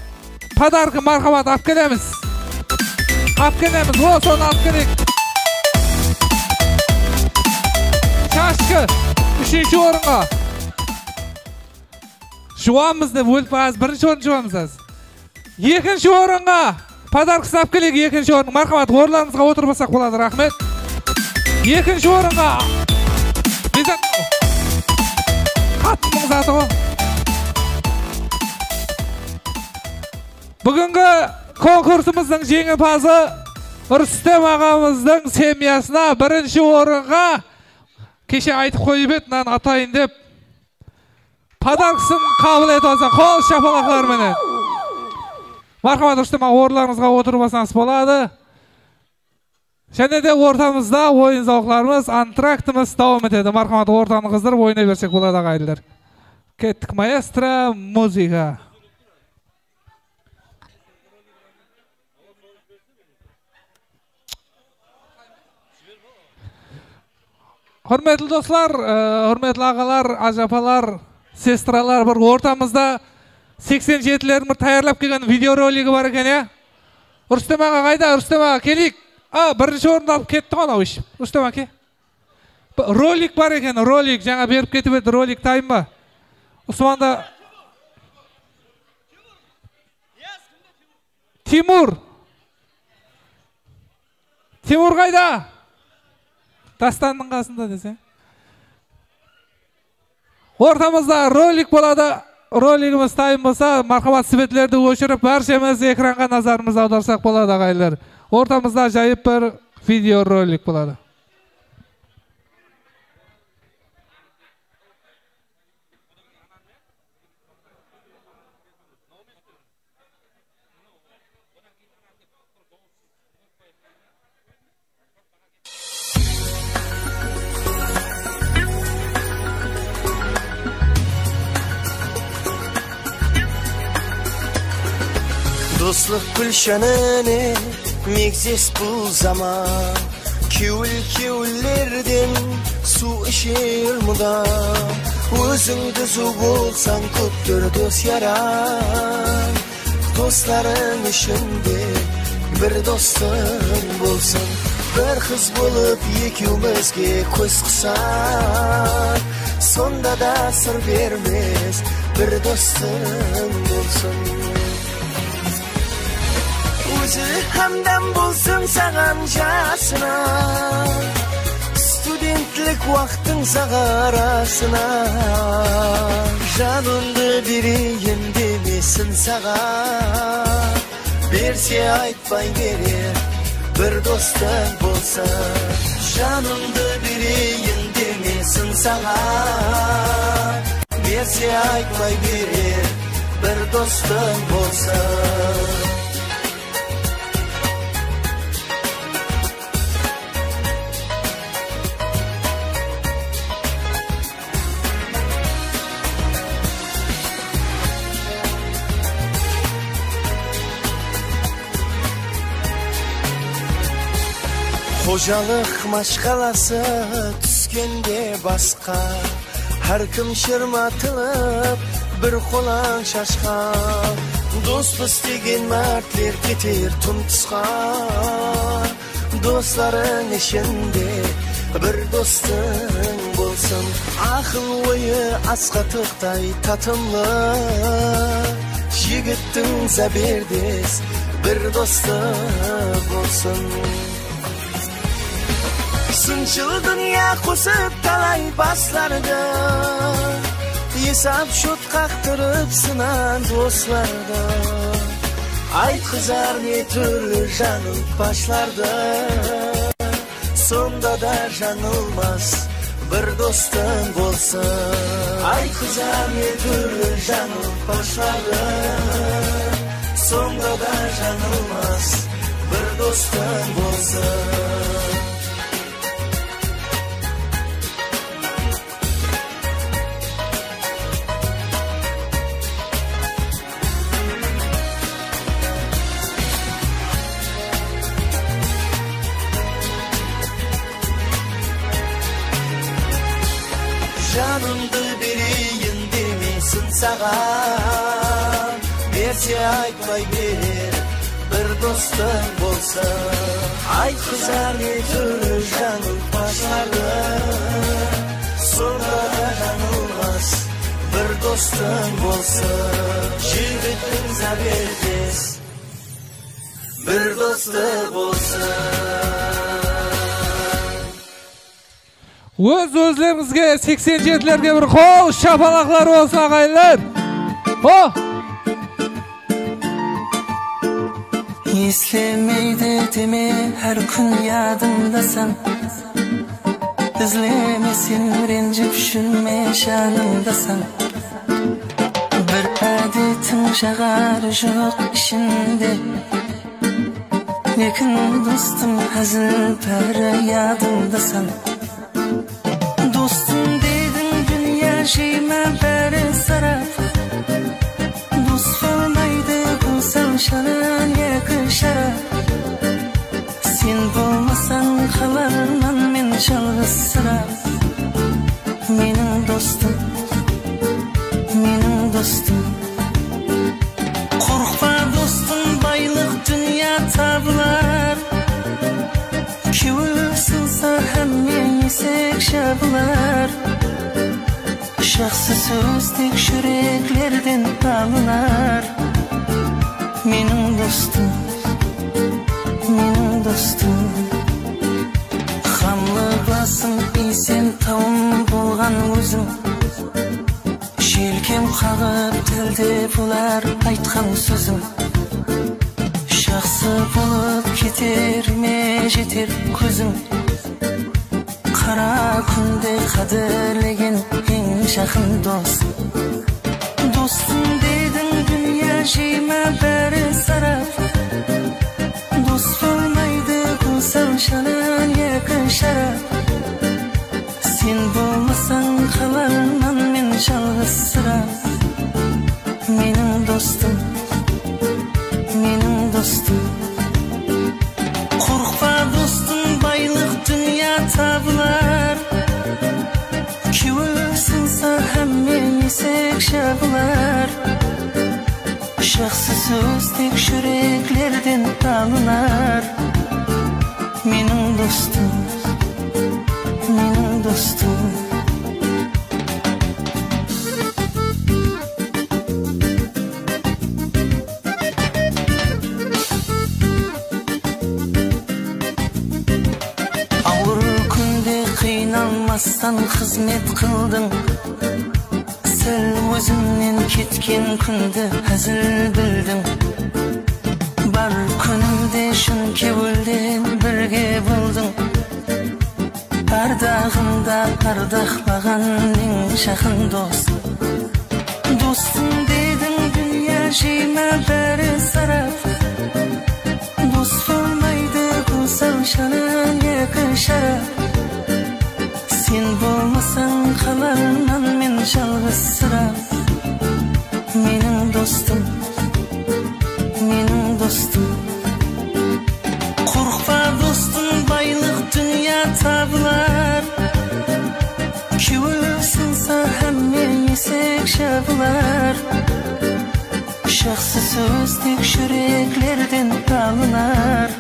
padarkı marhamat alып kelemiz. Alып kelemiz. O son alып kelek. Çaşkı 3-nji orunga. Şuamız dep bölüp az 1-nji orun şuamız az. 2-nji orunga padarkısını alып kelek. 2-nji orun marhamat orlarımızga oturbasak boladı. Rahmet. 2-nji orunga bizden katmın zatı o. Bugünkü konkursumuzun jеңimпазы Rüstem ağamızın semiyasına 1-nji orunga keşe aytıp koyup etinen atayın dep padarkısın kabul et olsa kol şapalaklar menen. Marhamat Rüstem ağa orlarınızga oturbasanız boladı. Şende de ortamızda oyun zavuklarımız, antraktımız devam etedi. Marhamat ortamı kızdırıp oyuna versek boladı ağaylar. Kettik maestro muzika. Hürmetli dostlar, hürmetli ağalar, ajapalar, sestralar, bir ortamızda 87'lerin bir tayarlap kelgen video roligi var eken ya. Rüstem ağa kayda? Rüstem ağa kelik. 1-nji orunda alıp ketdi ana iş. Rüstem aka. Rolik var eken, rolik jana berip ketip edi, rolik tayınba. Usmanda Timur. Timur kayda? Dastanның qasında dese. Ortamızda rolik boladı. Roligimiz tayın bolsa, marhamat sibetlerdi öçürüp barşamız ekranга nazarımızı audarsak boladı ağaylar. Ortamızda acayip bir video rolik boladı. Dostluk gülşenine mekzes bu zaman Kivül-kivüllerden su işir muda Özün düzü bolsan köptür dost yaran Dostların işinde bir dostun bolsun Bir kız bulup yekümüzge köz kısan Sonda da sır vermez bir dostun bolsun Özü hamdan bulsun sağan jasına Studentlik vaxtın sağarasına Janımdı biriyim demesin sağa Berse aytpay gerer bir dostun bolsa Janımdı biriyim demesin sağa Berse aytpay gerer bir dostun bolsa Hocalık maşgalası tüskende baska Her kim şırmatılıp bir kolan şaşka Dostuz degen mertler keter tumtusqa Dostların işinde bir dostun bolsun Akıl oyu asqatıqtay tatımlı Jigittin zaberdes bir dostu bolsun Sınçıl dünya kusıp talay baslardı Hesap şut kaktırıp sınan dostlarda Aytkızar ne türlü janıp başlarda, sonda da janılmaz bir dostun bolsa. Aytkızar ne türlü janıp başlarda, sonda da janılmaz bir dostun bolsa. Canımdı biriyin demesin sağan, berse aytmay berer bir dostun bolsa. Aytkızar ne türlü janıp başlarda, sonra da janılmaz bir dostun bolsa. Jigittin zaberdes bir dostu bolsa. Öz-özlerimizge 87'lerge bir hoş şapalaklar olsun ağaylar. Oh! İstemeydi deme her gün yadımdasan, izlemesin rencip şülme şanımdasan. Bir adetin şagar yok işinde, lekin dostum hazır para yadımdasan. Dostum dedin dünya şeyime beri sarap, dost olmaydı bulsam şanan yakın şarap. Sen bulmasan kalarman men çalgız sırap. Menin dostum, menin dostum. Korkma dostum, baylık dünya tablar. Kivil sılsa hem yesek şablar. Şahsı sözdek şüreklerden alınar. Menin dostum, menin dostum. Hamlıqlasın isen tavım bolğan özüm. Şelkem qağıp tilde bular aytkan sözüm. Şahsı bulup keterme jeter közüm. Kara kunde kadirlegin en şakın dost. Dostum dedin dünya şeyime beri sarap, dost olmaydı bulsam şanan yakın şarap. Sen bulmasan kalarman men çalgız sırap. Menin dostum, menin dostum. Korkma dostum, baylık dünya tablar. Kivil sılsa hem yesek şablar. Şahsı sözdek şüreklerden alınar. Menin dostum, menin dostum. Kıynalmastan hizmet kıldın, sen özümden ketken kunde hazır bildin. Bar kunimde şun kevulden birge buldun. Ardağımda ardaqmağan en şakın dost. Dostum dedin dünya şeyime beri sarap, dost olmaydı bulsam şanan yakın şarap. Sen bulmasan kalarman men çalgız sırap. Menin dostum, menin dostum. Korkma dostum, baylık dünya tablar. Kivil sılsa hem yesek şablar. Şahsı sözdek şüreklerden alınar.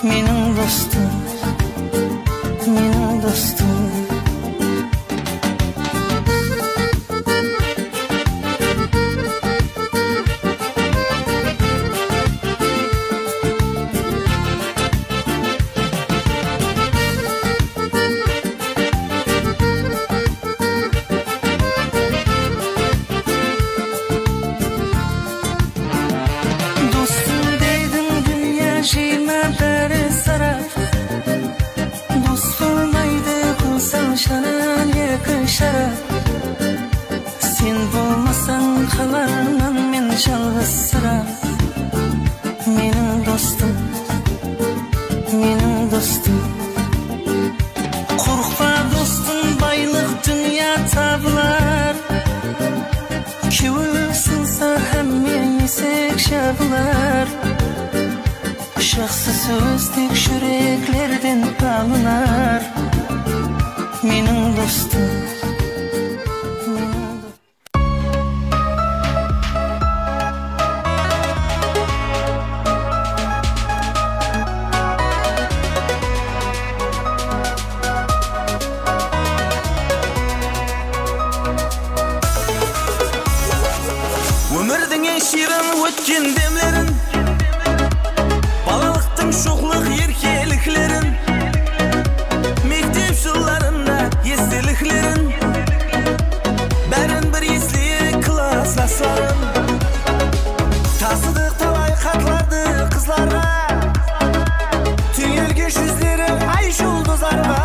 Menin dostum, menin dostum. sekin şarap. Sen bolmasan kalarman men жалгыз sıra. Mening dostum, mening dostum. Qo'rqma dostum, bayliq dünya tabular. Ko'ngil sinsa ham menisek shabular. Şahsı sözdek yüreklerden alınar. Mening dostum. Ömürдің en şirin ötken demlerin, balalıktın şokluk erkeliklerin, mektep yıllarında estiliklerin, bәрін bir esli klaslasların. Tasıdık talay katlardı kızlara, tüyelgeç yüzleri ay жұлдызларға,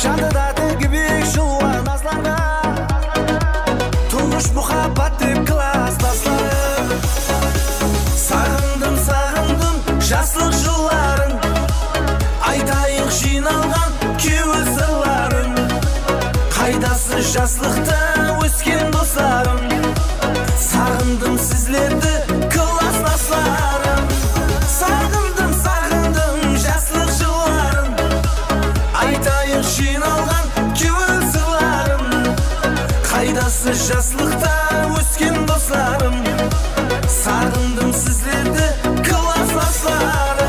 жанды gibi şulvan azlarga, tulmuş muhabbet klaslaslarım. Sağındım sağındım жаслық жылларын, айтайық жиналған кеуі сырларын. Қайдасы жаслықта өскен достарым, сағындым сіздерді классластарым. Сағындым сағындым жаслық жылларын, айтайық жиналған кеуі сырларын. Қайдасы жаслықта өскен достарым, sağındım sizlerді классластарым.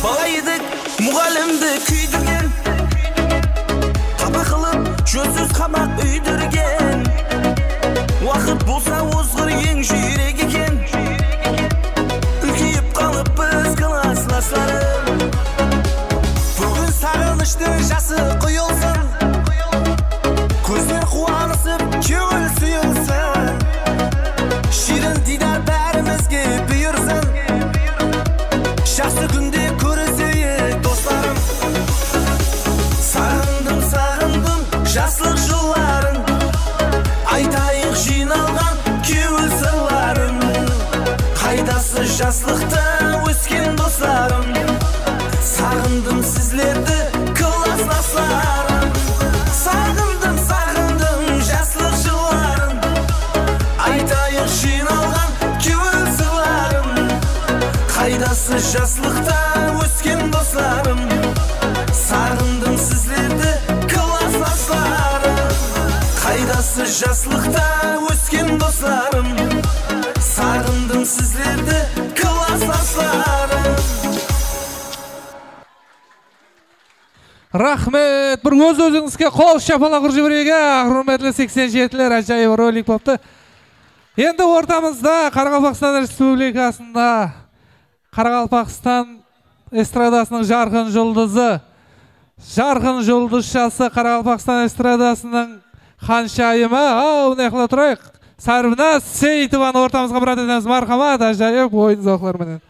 Balaydık muğalimді küydürgen, kapı қылып жөнсіз қамақ үйдірген. Уақыт болса озғыр ең жүйрек екен, үлкейіп қалып біз классластарым. Бүгін сағынышты жасы құйылсын, көздер қуанысып көңіл сүйілсін. Ширин дидар бәрімізге бұйырсын, жақсы күнде көрісейік достарым. Сағындым сағындым жаслық жылларын, айтайық жиналған кеуі сырларын. Қайдасы жаслықта өскен достарым, сағындым сіздерді классластарым. Сағындым сағындым жаслық жылларын, айтайық жиналған кеуі сырларын. Қайдасы жаслықта өскен достарым, сағындым сіздерді классластарым. Қайдасы жаслықта өскен достарым, сағындым сіздерді классластарым. Рахмет. Бір өз-өзіңізге қол шапалақ ұрып жіберейік. Құрметті 87-лер, ажайып ролик болыпты. Енді ортамызда Қарақалпақстан Республикасында Қарақалпақстан эстрадасының жарқын жұлдызшасы Қарақалпақстан эстрадасының ханшайымы, неқыла тұрайық, Сарбиназ Сейітованы ортамызға бірат етеміз. Мархамат, ажайып ойын зоқларменен.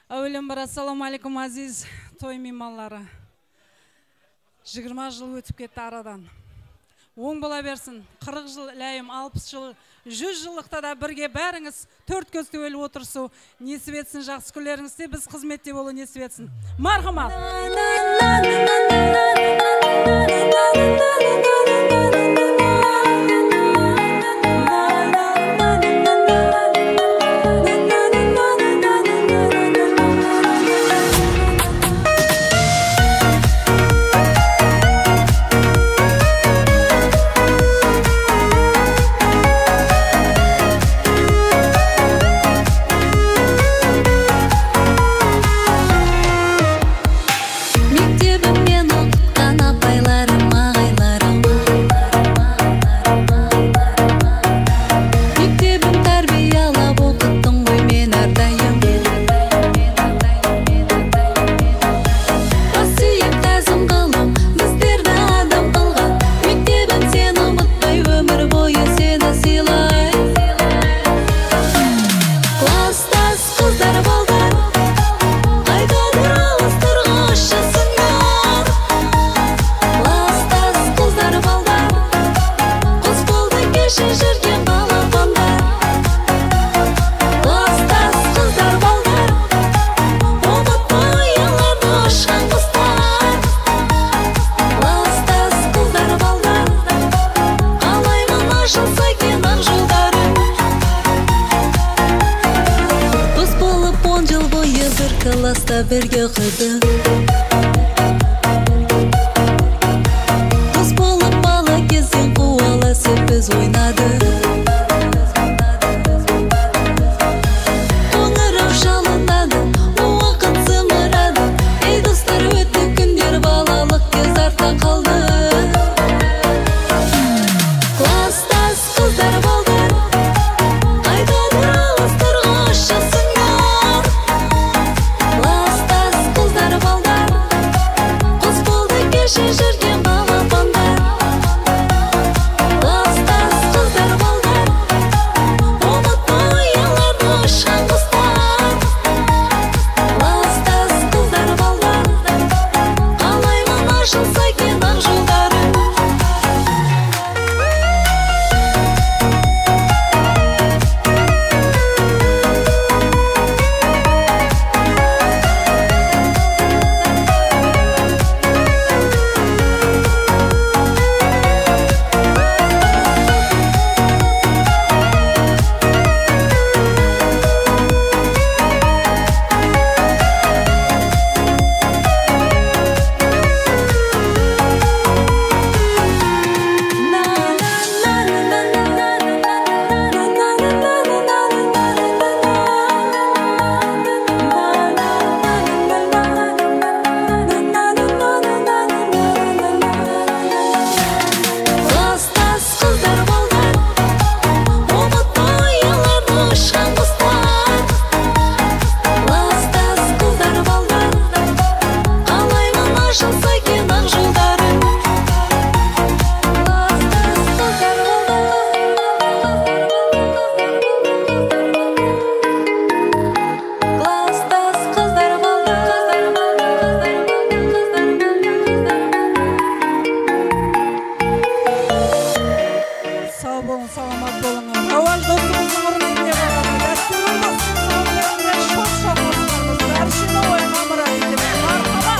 Әуелен бір ассаламу алейкум азиз той мейманлары. 20 жыл өтіп кетті арадан. Оң бола берсін, 40 жыл ләйім, 60 жыл, 100 жылықта да бірге бәріңіз төрт көз төгіліп отырсу, несіп етсін, жақсы күлеріңізде біз қызметте болу несіп етсін. Мархамат! класста бірге оқыдық. Қыз болып бала кезден қуаласып біз ойнадық. Қоңырау шалынады, уақыт зымырады. Ей достар, өтті күндер, балалық кез артта қалды. Класстас қыздар балдар, қайтадан алыстарға ұшасыңдар. Класстас қыздар балдар, қыз болды кеше жүрген балапандар. Класстас қыздар балдар, ұмытпай ұяларды ұшқан құстар. Класстас қыздар балдар, қалаймын ашылса екен ақ жолдары. Класстас қыздар балдар, ұмытпай ұяларды ұшқан құстар. Класстас қыздар балдар, қалаймын ашылса екен ақ жолдары. Класстас қыздар Класстас қыздар Сау болың, саламат болыңыз. Ауал достымыздың құрметіне бағады. Дәстүрін достың сауындарымен шоқ-шоқ осыларымыз. Бәршені ойға мұра етеміз. Мархаба!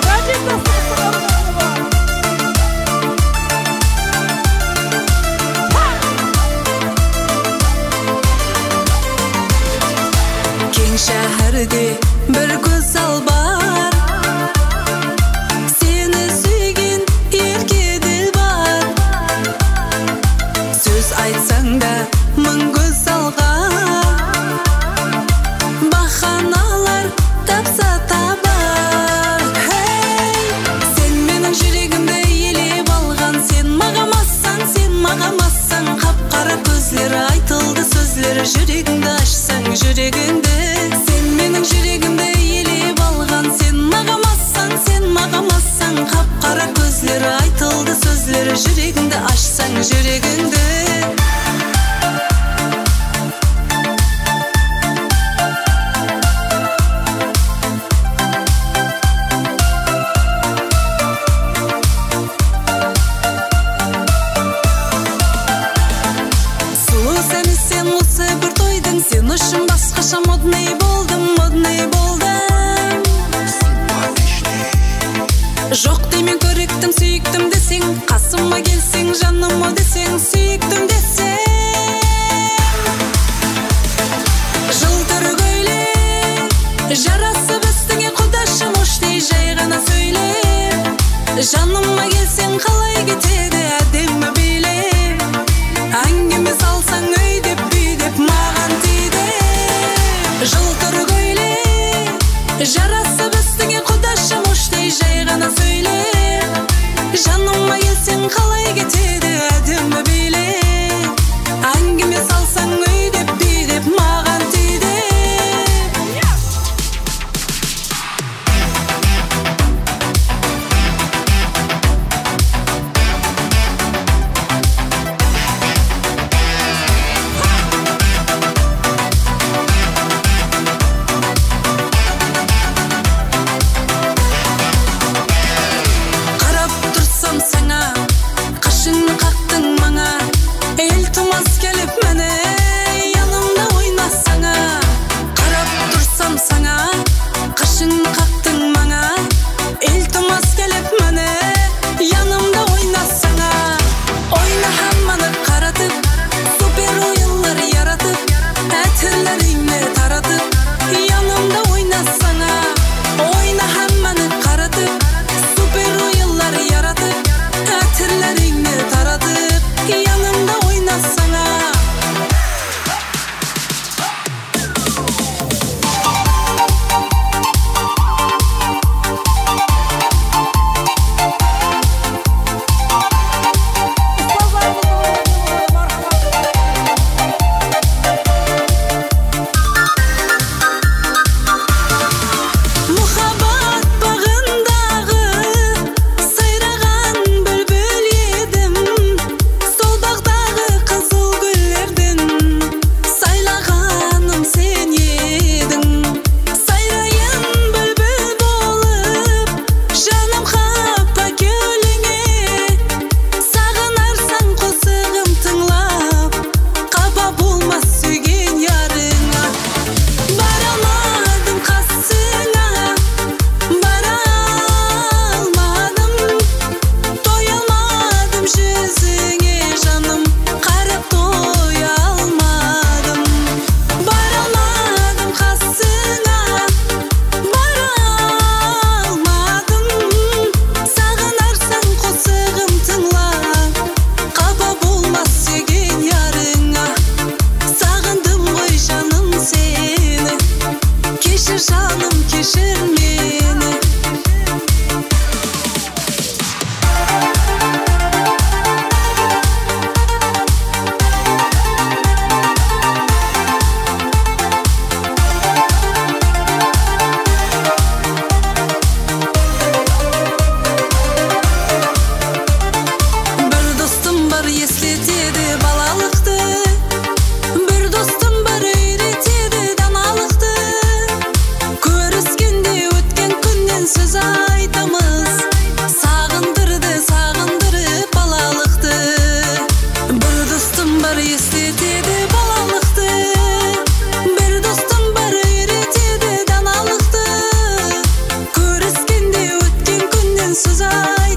Радик достымыздың құрметіне бағады. Кең шәһәрде бір көзал бар, сені сүйген ерке діл бар. Сөз айтсаң да мың көзалға, баханалар тапса табар. Хей, сен менің жүрегімді елеп алған, сен мағамасаң, қап-қара көзлері айтылды сөзлері, жүрегіңді ашсаң жүрегіңді. Сен менің жүрегімді елеп алған, сен мағамасаң, қап-қара көзлері айтылды сөзлері, жүрегіңді ашсаң жүрегіңді. Сұлу сәні сен осы бір тойдың, сен үшін басқаша модный болдым. Жоқ демен көріктім, сүйіктім десең, қасыма келсең, жаныма десең, сүйіктім десең. Жылтыр көйлек жарасып үстіңе, құдашым ұштай жай ғана сөйле. Жаныма келсең қалай кетеді әдемі билеп. Әңгіме салсаң өйдеп бүйдеп маған тиді. Жылтыр көйлек жарасып үстіңе, құдашым ұштай жай ғана сөйле. Жаныма келсең қалай кетеді әдемі билеп. Әңгіме салсаң өйдеп бүйдеп маған тиді.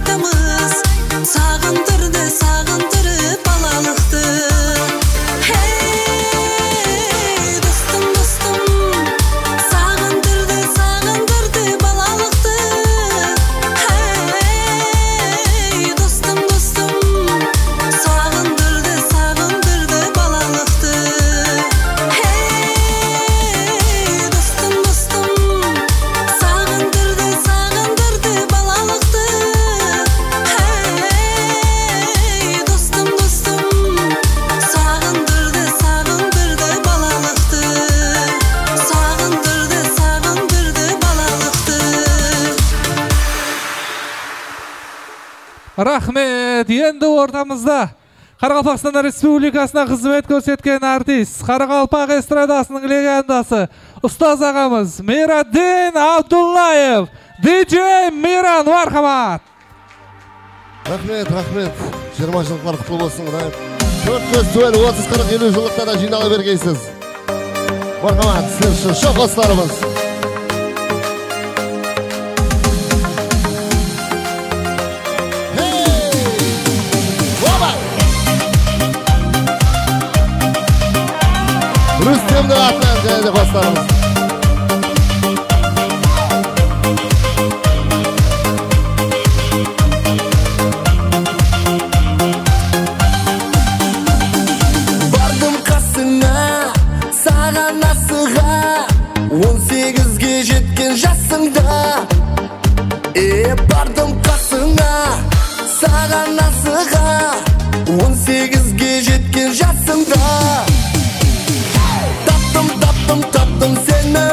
айтамыз сағындырды сағындырып балалықты Hey достым достым сағындырды сағындырды балалықты Hey достым достым сағындырды сағындырды балалықты Hey достым достым сағындырды сағындырды балалықты Hey достым достым сағындырды сағындырды балалықты сағындырды сағындырды балалықты Рахмет. Енді ортамызда Қарақалпақстан Республикасына қызмет көрсеткен артист, Қарақалпақ эстрадасының легендасы, ұстаз ағамыз Мираддин Абдуллаев, диджей Миран, мархамат. Рахмет, рахмет. 20 жылқылар құтты болсын. 400 түвел 30-40-50 жылықта да жинала бергейсіз. Мархамат, сіздер үшін шоқ қостарымыз. Рүстемді атынан және де қостарымыз. Бардым қасыңа, саған асыға 18-ге жеткен жасыңда Бардым қасыңа, саған асыға 18-ге жеткен жасыңда Таптым сені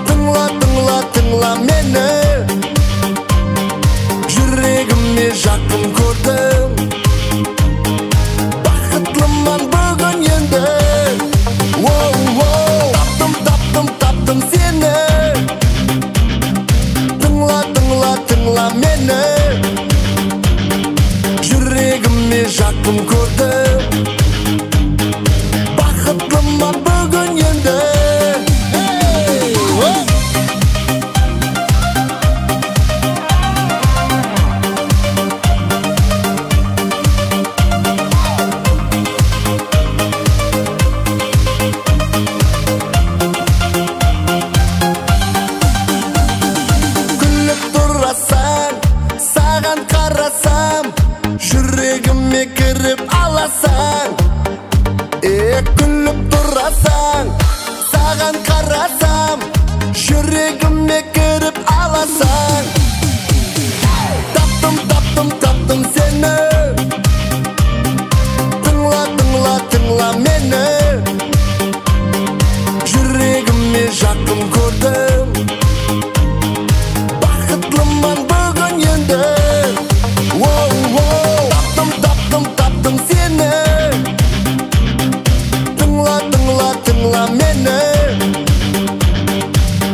Тыңла мені Жүрегіме жақын көрдім Бақытлыман бүгін енді Таптым сені Тыңла мені Жүрегіме жақын көрдім Бақытлыман бүгін енді Күліп тұрасаң, саған қарасам Жүрегіме кіріп аласаң Күліп тұрасаң, саған қарасам Жүрегіме кіріп аласаң Таптым сені Тыңла мені Жүрегіме жақын көрдім Бақытлыман бүгін енді Таптым сені Тыңла мені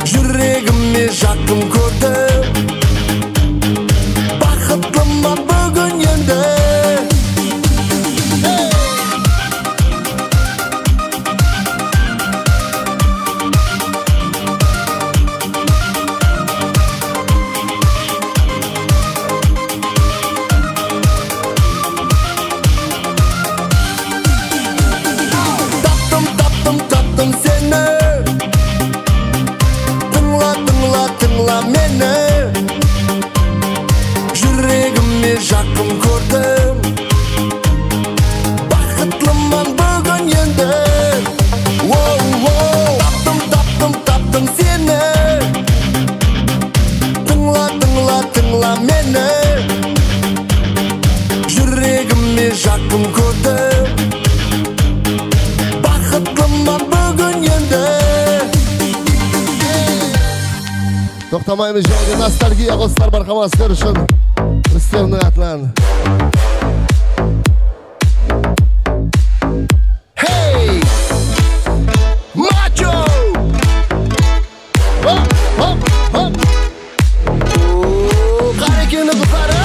Жүрегіме жақын көрдім Бақытлыман бүгін енді Таптым сені Тыңла мені Жүрегіме жақын көрдім Бақытлыман бүгін енді Таптым сені Тыңла мені Жүрегіме жақын көрдім Бақытлыман бүгін енді Тоқтамаймыз және ностальгия қостар мархамат сіздер үшін Рүстемнің атынан Hey! Macho! Қарекені құтары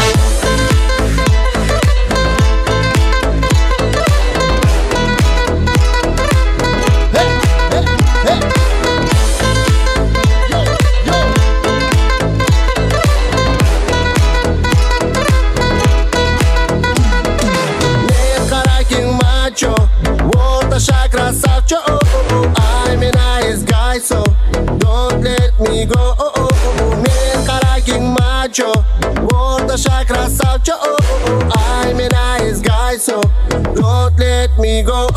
орташа красавча. Ай, мен nice guy, so don't let me go.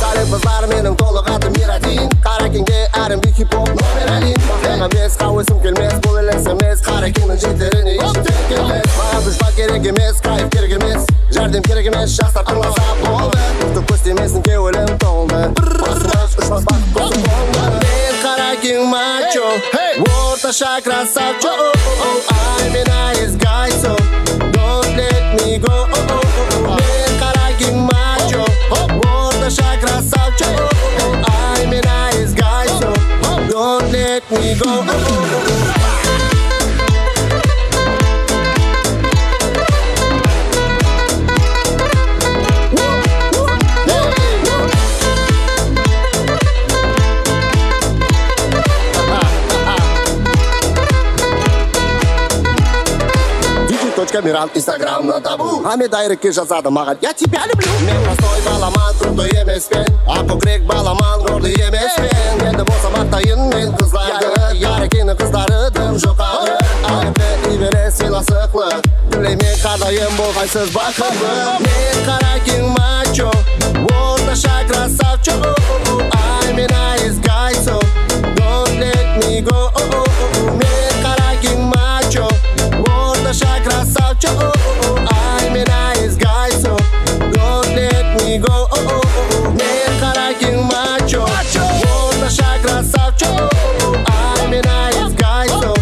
Салем қыздар менің толық атым Мирадин. Қаракеңде әрімді хип-хоп номер 1. Мақтан емес, қауысым келмес, бұл елес емес. Қаракеңнің жетеріне ешім тек келмес. Маған дұшпа керек емес, кайф керек емес. Жәрдем керек емес, жастар тыңласа болды. Күтіп көстемесін кеуілім толды. Басымыз ұшмас бақ көзім болды. Мен қаракең мачо, орташа красавчо. Ай, мен nice guy, so don't let me go. Мен қаракең мачо, орташа красавчо. Ай, мен nice guy, so don't let me go. Миран, Инстаграм на табу. А мен дайрекке жазады маған, я тебя люблю. Мен простой баламан, крутой емеспен. А көкірек баламан, гордый емеспен. Енді болса мақтайын мен қыздарды. Ярекенің қыздары дым жоқары. Айыпты ибере сыйласықлы. Тілеймен қадайым болғайсыз бақытлы. Мен қаракең мачо, орташа красавчо. Ай, мен nice guy, so don't let me go. Мен қаракең мачо, орташа красавчо. Ай, мен nice guy, so don't let me go. Мен қаракең мачо, орташа красавчо. Ай, мен nice guy, so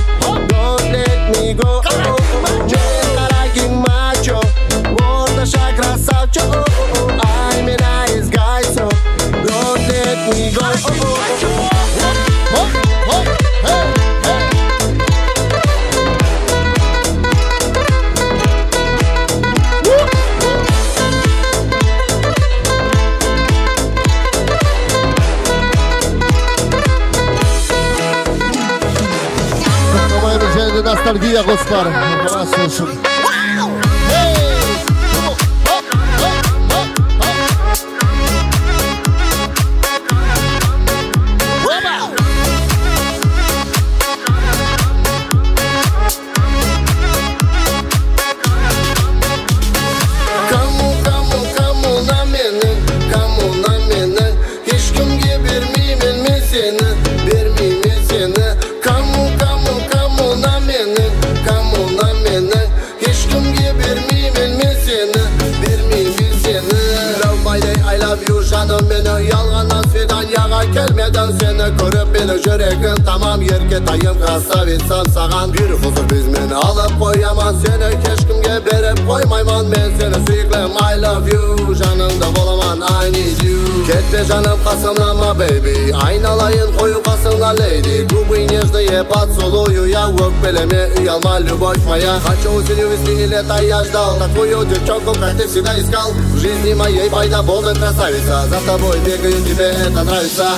don't let me go. Мен қаракең мачо, орташа красавчо. Ай, мен nice guy, so don't let me go. Ностальгия, Господи, вас слушаем. Келмеден сені көріп мені жүрегім тамам еркетайым красавицам саған бір хұзыр бізмен алып қояман сені ешкімге беріп қоймайман мен сені сүйіклім I love you жаныңда боламан I need you кетпе жаным қасымнама baby айналайын қою қасыңа lady губы нежные поцелую я өкпелеме ұялма любовь моя хочу усилию вести не лето я ждал такую девчонку как ты всегда искал в жизни моей пайда болды красавица за тобой бегаю тебе это нравится.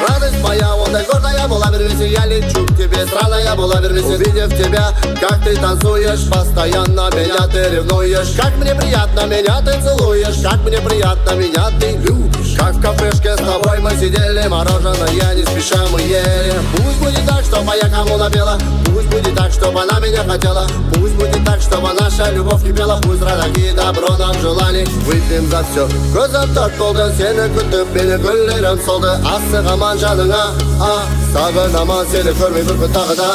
Радость моя, ондай гордая была вервесе, я лечу к тебе, странная была вервесе, увидев тебя, как ты танцуешь, постоянно меня ты ревнуешь, как мне приятно, меня ты целуешь, как мне приятно, меня ты любишь, как в кафешке с тобой мы сидели, мороженое не спеша мы ели. Пусть будет так, чтоб моя кому напела, пусть будет так, чтобы она меня хотела, пусть будет так, чтобы наша любовь кипела, пусть родаки добро нам желали, выпьем за все. Көзім тört болды, сені күтіп, мені гүлдерім солды, асығаман жаныңа, сағынаман сені көрмей бір күн тағы да.